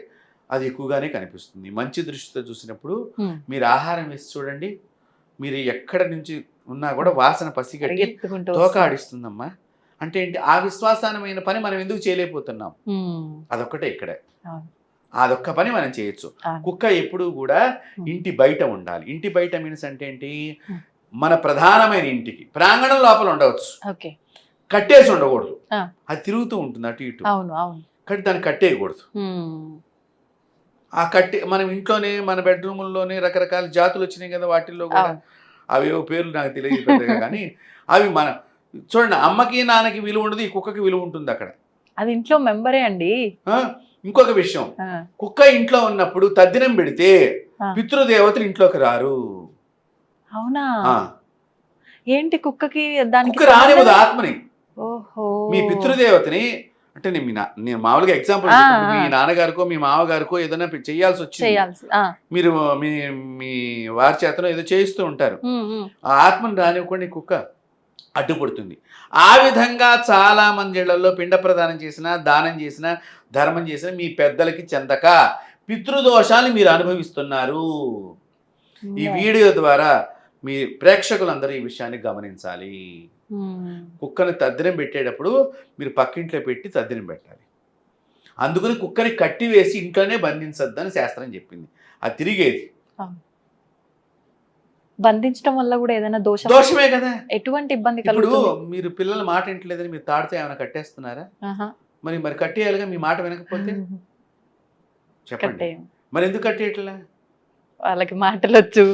అది ఎక్కువగానే కనిపిస్తుంది. మంచి దృష్టితో చూసినప్పుడు మీరు ఆహారం వేసి చూడండి, మీరు ఎక్కడ నుంచి ఉన్నా కూడా వాసన పసిగట్టి తోక ఆడిస్తుందమ్మా. అంటే ఏంటి, ఆ విశ్వాసమైన పని మనం ఎందుకు చేయలేకపోతున్నాం, అదొక్కటే ఇక్కడ. అదొక్క పని మనం చేయొచ్చు. కుక్క ఎప్పుడు కూడా ఇంటి బయట ఉండాలి. ఇంటి బయట మీన్స్ అంటే ఏంటి, మన ప్రధానమైన ఇంటికి ప్రాంగణం లోపల ఉండవచ్చు, కట్టేసి ఉండకూడదు. అది తిరుగుతూ ఉంటుంది అటు ఇటు, కాబట్టి దాన్ని కట్టేయకూడదు. ఆ కట్టి మనం ఇంట్లోనే మన బెడ్రూముల్లోనే రకరకాల జాతులు వచ్చినాయి కదా, వాటిల్లో కూడా అవేవో పేర్లు నాకు తెలియదు పెద్దగా, కానీ అవి మన చూడండి, అమ్మకి నాన్నకి విలువ ఉండదు, ఈ కుక్కకి విలువ ఉంటుంది అక్కడ. అది ఇంట్లో మెంబరే అండి. ఇంకొక విషయం, కుక్క ఇంట్లో ఉన్నప్పుడు తద్దినం పెడితే పితృదేవతలు ఇంట్లోకి రారు. అవునా? ఏంటి కుక్కకి దానికి కుక్క రానివ్వదు ఆత్మని. మీ పితృదేవతని అంటే నేను మామూలుగా ఎగ్జాంపుల్, మీ నాన్నగారికో మీ మామగారికో ఏదైనా చేయాల్సి వచ్చింది, మీరు మీ వారి చేతనో ఏదో చేయిస్తూ ఉంటారు, ఆ ఆత్మను రానివ్వకుండా కుక్క అడ్డుపడుతుంది. ఆ విధంగా చాలా మంది ఇళ్లలో పిండ ప్రదానం చేసినా, దానం చేసినా, ధర్మం చేసినా మీ పెద్దలకి చెందక పితృదోషాన్ని మీరు అనుభవిస్తున్నారు. ఈ వీడియో ద్వారా మీ ప్రేక్షకులందరూ ఈ విషయాన్ని గమనించాలి. కుక్కని తద్దినం పెట్టేటప్పుడు మీరు పక్కింట్లో పెట్టి తద్దినం పెట్టాలి. అందుకని కుక్కని కట్టి వేసి ఇంట్లోనే బంధించద్దు అని శాస్త్రం చెప్పింది. అది తిరిగేది. బంధించడం వల్ల కూడా ఏదైనా దోషమే కదా. ఎటువంటి ఇబ్బంది కలుగుతుంది? మీరు పిల్లల మాట వింటలేదని మీరు తాడితే ఏమైనా కట్టేస్తున్నారా? మరి కట్టేయాలిగా. మీ మాట వినకపోతే చెప్పండి, మరి ఎందుకు కట్టేయట్లా? వాళ్ళకి మాటలు వచ్చు,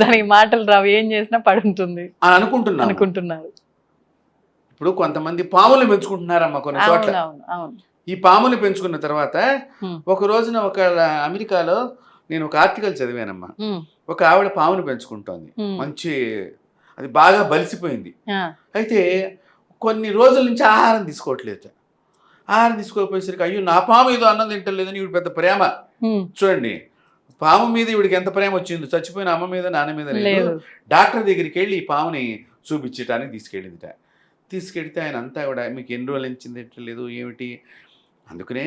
దానికి మాటలు రావు, ఏం చేసినా పడుతుంది అని అనుకుంటున్నారు. ఇప్పుడు కొంతమంది పాములు పెంచుకుంటున్నారమ్మా కొన్ని చోట్ల. ఈ పాములు పెంచుకున్న తర్వాత ఒక రోజున ఒక అమెరికాలో నేను ఒక ఆర్టికల్ చదివానమ్మా. ఒక ఆవిడ పామును పెంచుకుంటోంది, మంచి అది బాగా బలిసిపోయింది. అయితే కొన్ని రోజుల నుంచి ఆహారం తీసుకోవట్లేదు. ఆహారం తీసుకోకపోయేసరికి అయ్యో నా పాము ఏదో అన్నం తింటలేదని ఈవిడ పెద్ద ప్రేమ. చూడండి, పాము మీద ఈవిడికి ఎంత ప్రేమ వచ్చింది, చచ్చిపోయిన అమ్మ మీద నాన్న మీద లేదు. డాక్టర్ దగ్గరికి వెళ్ళి ఈ పాముని చూపించడానికి తీసుకెళ్తే ఆయన అంతా కూడా మీకు ఎన్ని రోజులు ఎంచింది ఏమిటి, అందుకనే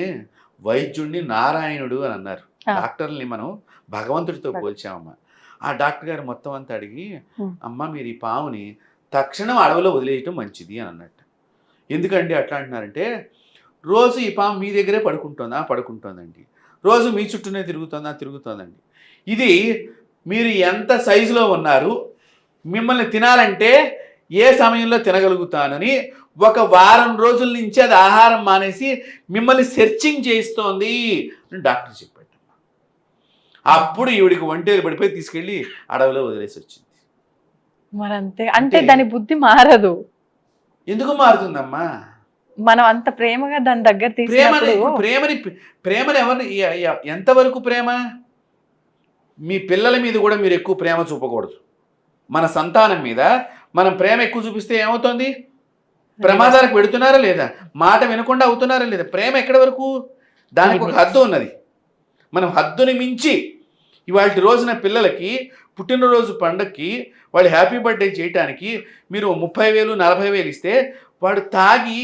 వైద్యుడిని నారాయణుడు అని అన్నారు. డాక్టర్ని మనం భగవంతుడితో పోల్చామమ్మా. ఆ డాక్టర్ గారు మొత్తం అంతా అడిగి, అమ్మ మీరు ఈ పాముని తక్షణం అడవిలో వదిలేయటం మంచిది అని అన్నట్టు. ఎందుకండి అట్లా అంటున్నారంటే, రోజు ఈ పాము మీ దగ్గరే పడుకుంటుందండి, రోజు మీ చుట్టూనే తిరుగుతుందండి. ఇది మీరు ఎంత సైజులో ఉన్నారు, మిమ్మల్ని తినాలంటే ఏ సమయంలో తినగలుగుతానని ఒక వారం రోజుల నుంచి అది ఆహారం మానేసి మిమ్మల్ని సెర్చింగ్ చేస్తోంది అని డాక్టర్ చెప్పాడు. అప్పుడు ఈవిడికి ఒంటేరు పడిపోయి తీసుకెళ్ళి అడవిలో వదిలేసి వచ్చింది. మరంతే, అంటే దాని బుద్ధి మారదు. ఎందుకు మారుతుందమ్మా? మనం అంత ప్రేమగా దాని దగ్గర ప్రేమని ఎవరిని ఎంతవరకు ప్రేమ? మీ పిల్లల మీద కూడా మీరు ఎక్కువ ప్రేమ చూపకూడదు. మన సంతానం మీద మనం ప్రేమ ఎక్కువ చూపిస్తే ఏమవుతుంది? ప్రమాదాలకు పెడుతున్నారా లేదా, మాట వినకుండా అవుతున్నారా లేదా? ప్రేమ ఎక్కడి వరకు? దానికి ఒక హద్దు ఉన్నది. మనం హద్దుని మించి ఇవాళ రోజున పిల్లలకి పుట్టినరోజు పండగకి వాళ్ళు హ్యాపీ బర్త్డే చేయటానికి మీరు 30,000 40,000 ఇస్తే వాడు తాగి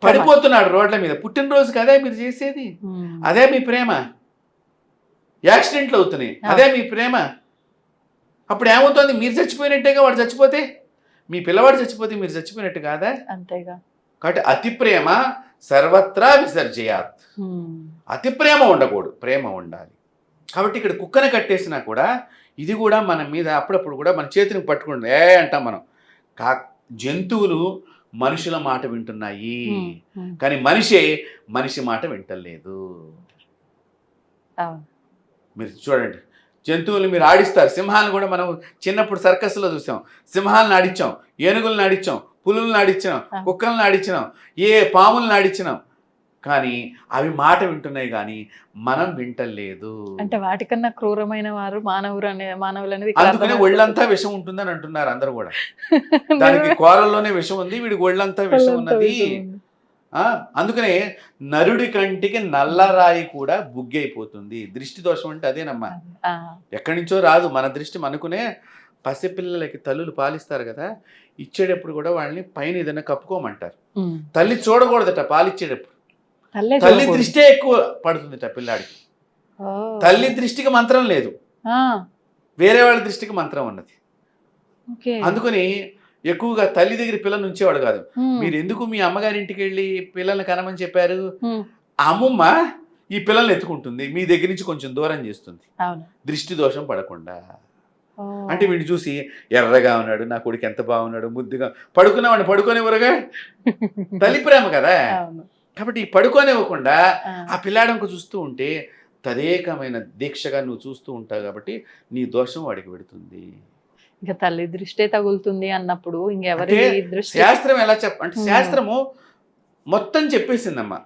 పడిపోతున్నాడు రోడ్ల మీద. పుట్టినరోజుకి అదే మీరు చేసేది? అదే మీ ప్రేమ? యాక్సిడెంట్లు అవుతున్నాయి, అదే మీ ప్రేమ? అప్పుడు ఏమవుతుంది? మీరు చచ్చిపోయినట్టేగా వాడు చచ్చిపోతే, మీ పిల్లవాడు చచ్చిపోతే మీరు చచ్చిపోయినట్టు కాదా? అంతేగా. కాబట్టి అతి ప్రేమ సర్వత్రా విసర్జయాత్. అతి ప్రేమ ఉండకూడదు, ప్రేమ ఉండాలి. కాబట్టి ఇక్కడ కుక్కను కట్టేసినా కూడా ఇది కూడా మన మీద అప్పుడప్పుడు కూడా మన చేతిని పట్టుకుంటుంది అంటాం మనం. జంతువులు మనుషుల మాట వింటున్నాయి, కానీ మనిషి మాట వింటలేదు. మీరు చూడండి, జంతువులు మీరు ఆడిస్తారు. సింహాలను కూడా మనం చిన్నప్పుడు సర్కస్లో చూసాం. సింహాలను ఆడించాం, ఏనుగులను ఆడించాం, పులులను ఆడించినాం, కుక్కలను ఆడించినాం, పాములను ఆడించినాం. కానీ అవి మాట వింటున్నాయి కానీ మనం వింటలేదు. అంటే వాటికన్నా క్రూరమైన వారు మానవులు అనేది అందుకనే ఒళ్ళంతా విషం ఉంటుందని అంటున్నారు అందరూ కూడా. దానికి కూరల్లోనే విషం ఉంది, వీడికి ఒళ్ళంతా విషం ఉన్నది. అందుకనే నరుడి కంటికి నల్లరాయి కూడా బుగ్గి అయిపోతుంది. దృష్టి దోషం అంటే అదేనమ్మా, ఎక్కడి నుంచో రాదు. మన దృష్టి మనకునే. పసిపిల్లలకి తల్లులు పాలిస్తారు కదా, ఇచ్చేటప్పుడు కూడా వాళ్ళని పైన ఏదైనా కప్పుకోమంటారు. తల్లి చూడకూడదట పాలిచ్చేటప్పుడు. తల్లి దృష్టి ఎక్కువ పడుతుందట పిల్లాడికి. తల్లి దృష్టికి మంత్రం లేదు, వేరే వాళ్ళ దృష్టికి మంత్రం ఉన్నది. అందుకని ఎక్కువగా తల్లి దగ్గర పిల్లలు ఉంచేవాడు కాదు. మీరు ఎందుకు మీ అమ్మగారి ఇంటికి వెళ్ళి పిల్లల్ని కనమని చెప్పారు? అమ్మమ్మ ఈ పిల్లల్ని ఎత్తుకుంటుంది, మీ దగ్గర నుంచి కొంచెం దూరం చేస్తుంది, దృష్టి దోషం పడకుండా. అంటే వీడిని చూసి ఎర్రగా ఉన్నాడు, నా కొడుకు ఎంత బాగున్నాడు, ముద్దుగా పడుకున్నావాడిని పడుకోనివ్వరుగా. తల్లి ప్రేమ కదా. కాబట్టి పడుకోనివ్వకుండా ఆ పిల్లాడంకు చూస్తూ ఉంటే తదేకమైన దీక్షగా నువ్వు చూస్తూ ఉంటావు. కాబట్టి నీ దోషం వాడికి పెడుతుంది. ఇంకా తల్లి దృష్టే తగులుతుంది అన్నప్పుడు ఇంకెవరి దృష్టి? శాస్త్రం ఎలా అంటే శాస్త్రము మొత్తం చెప్పేసిందమ్మా.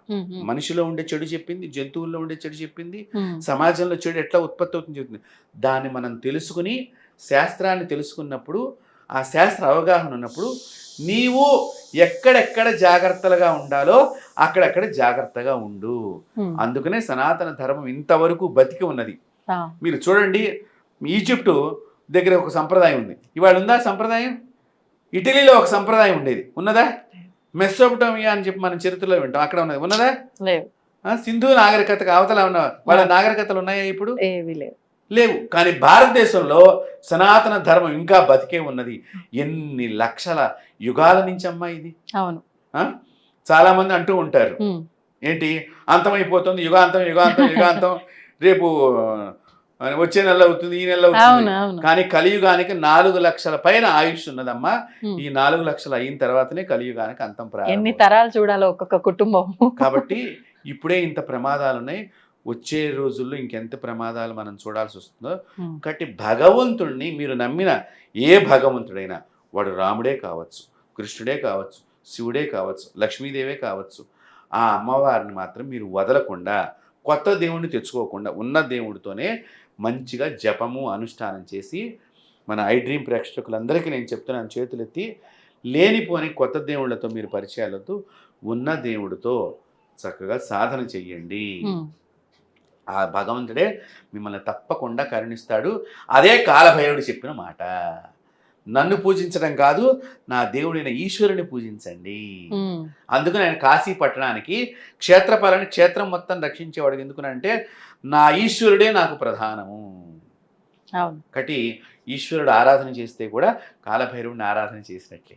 మనిషిలో ఉండే చెడు చెప్పింది, జంతువుల్లో ఉండే చెడు చెప్పింది, సమాజంలో చెడు ఎట్లా ఉత్పత్తి అవుతుంది చెప్తుంది. దాన్ని మనం తెలుసుకుని శాస్త్రాన్ని తెలుసుకున్నప్పుడు, ఆ శాస్త్ర అవగాహన ఉన్నప్పుడు నీవు ఎక్కడెక్కడ జాగ్రత్తలుగా ఉండాలో అక్కడెక్కడ జాగ్రత్తగా ఉండు. అందుకనే సనాతన ధర్మం ఇంతవరకు బతికి ఉన్నది. మీరు చూడండి, ఈజిప్టు దగ్గర ఒక సంప్రదాయం ఉంది, ఇవాళ ఉందా సంప్రదాయం? ఇటలీలో ఒక సంప్రదాయం ఉండేది, ఉన్నదా? మెసోపటోమియా అని చెప్పి మనం చరిత్రలో వింటాం, అక్కడ ఉన్నది, ఉన్నదా? సింధు నాగరికతకు అవతల ఉన్న వాళ్ళ నాగరికతలు ఉన్నాయా ఇప్పుడు? లేవు. కానీ భారతదేశంలో సనాతన ధర్మం ఇంకా బతికే ఉన్నది. ఎన్ని లక్షల యుగాల నుంచి అమ్మా ఇది. అవును. చాలా మంది అంటూ ఉంటారు, ఏంటి అంతమైపోతుంది, యుగాంతం యుగాంతం యుగాంతం, రేపు వచ్చే నెల అవుతుంది, ఈ నెల అవుతుంది. కానీ కలియుగానికి 4 లక్షల పైన ఆయుష్ ఉన్నదమ్మా. ఈ 4 లక్షలు అయిన తర్వాతనే కలియుగానికి అంతం ప్రారంభం. ఎన్ని తరాలు చూడాలి ఒక్కొక్క కుటుంబం. కాబట్టి ఇప్పుడే ఇంత ప్రమాదాలు ఉన్నాయి, వచ్చే రోజుల్లో ఇంకెంత ప్రమాదాలు మనం చూడాల్సి వస్తుందో. కాబట్టి భగవంతుడిని మీరు నమ్మిన ఏ భగవంతుడైనా, వాడు రాముడే కావచ్చు, కృష్ణుడే కావచ్చు, శివుడే కావచ్చు, లక్ష్మీదేవే కావచ్చు, ఆ అమ్మవారిని మాత్రం మీరు వదలకుండా, కొత్త దేవుడిని తెచ్చుకోకుండా ఉన్న దేవుడితోనే మంచిగా జపము అనుష్ఠానం చేసి, మన ఐ డ్రీమ్ ప్రేక్షకులందరికీ నేను చెప్తున్నాను, చేతులెత్తి లేనిపోని కొత్త దేవుళ్ళతో మీరు పరిచయాలతో ఉన్న దేవుడితో చక్కగా సాధన చెయ్యండి. ఆ భగవంతుడే మిమ్మల్ని తప్పకుండా కరుణిస్తాడు. అదే కాలభైరవుడు చెప్పిన మాట. నన్ను పూజించడం కాదు, నా దేవుడైన ఈశ్వరుని పూజించండి. అందుకని ఆయన కాశీ పట్టణానికి క్షేత్రపాలని, క్షేత్రం మొత్తం రక్షించేవాడు. ఎందుకనంటే నా ఈశ్వరుడే నాకు ప్రధానము. కాబట్టి ఈశ్వరుడు ఆరాధన చేస్తే కూడా కాలభైరవుడిని ఆరాధన చేసినట్లే.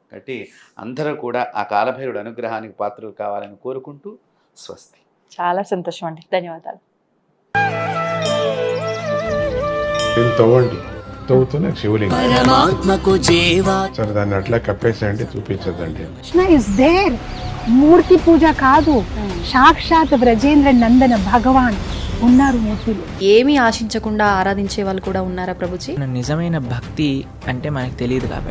కాబట్టి అందరూ కూడా ఆ కాలభైరవుడు అనుగ్రహానికి పాత్రలు కావాలని కోరుకుంటూ స్వస్తి. చాలా సంతోషం అండి, ధన్యవాదాలు. తవ్వండి, తవ్వుతూనే శివలింగం. సరే దాన్ని అట్లా కప్పేసేయండి, చూపించదండి. Krishna is there. మూర్తి పూజ కాదు, సాక్షాత్ బ్రజేంద్ర నందన భగవాన్ ఉన్నారు మూర్తిలో. ఏమీ ఆశించకుండా ఆరాధించే వాళ్ళు కూడా ఉన్నారా ప్రభుజీ? నిజమైన భక్తి అంటే మనకు తెలియదు కాబట్టి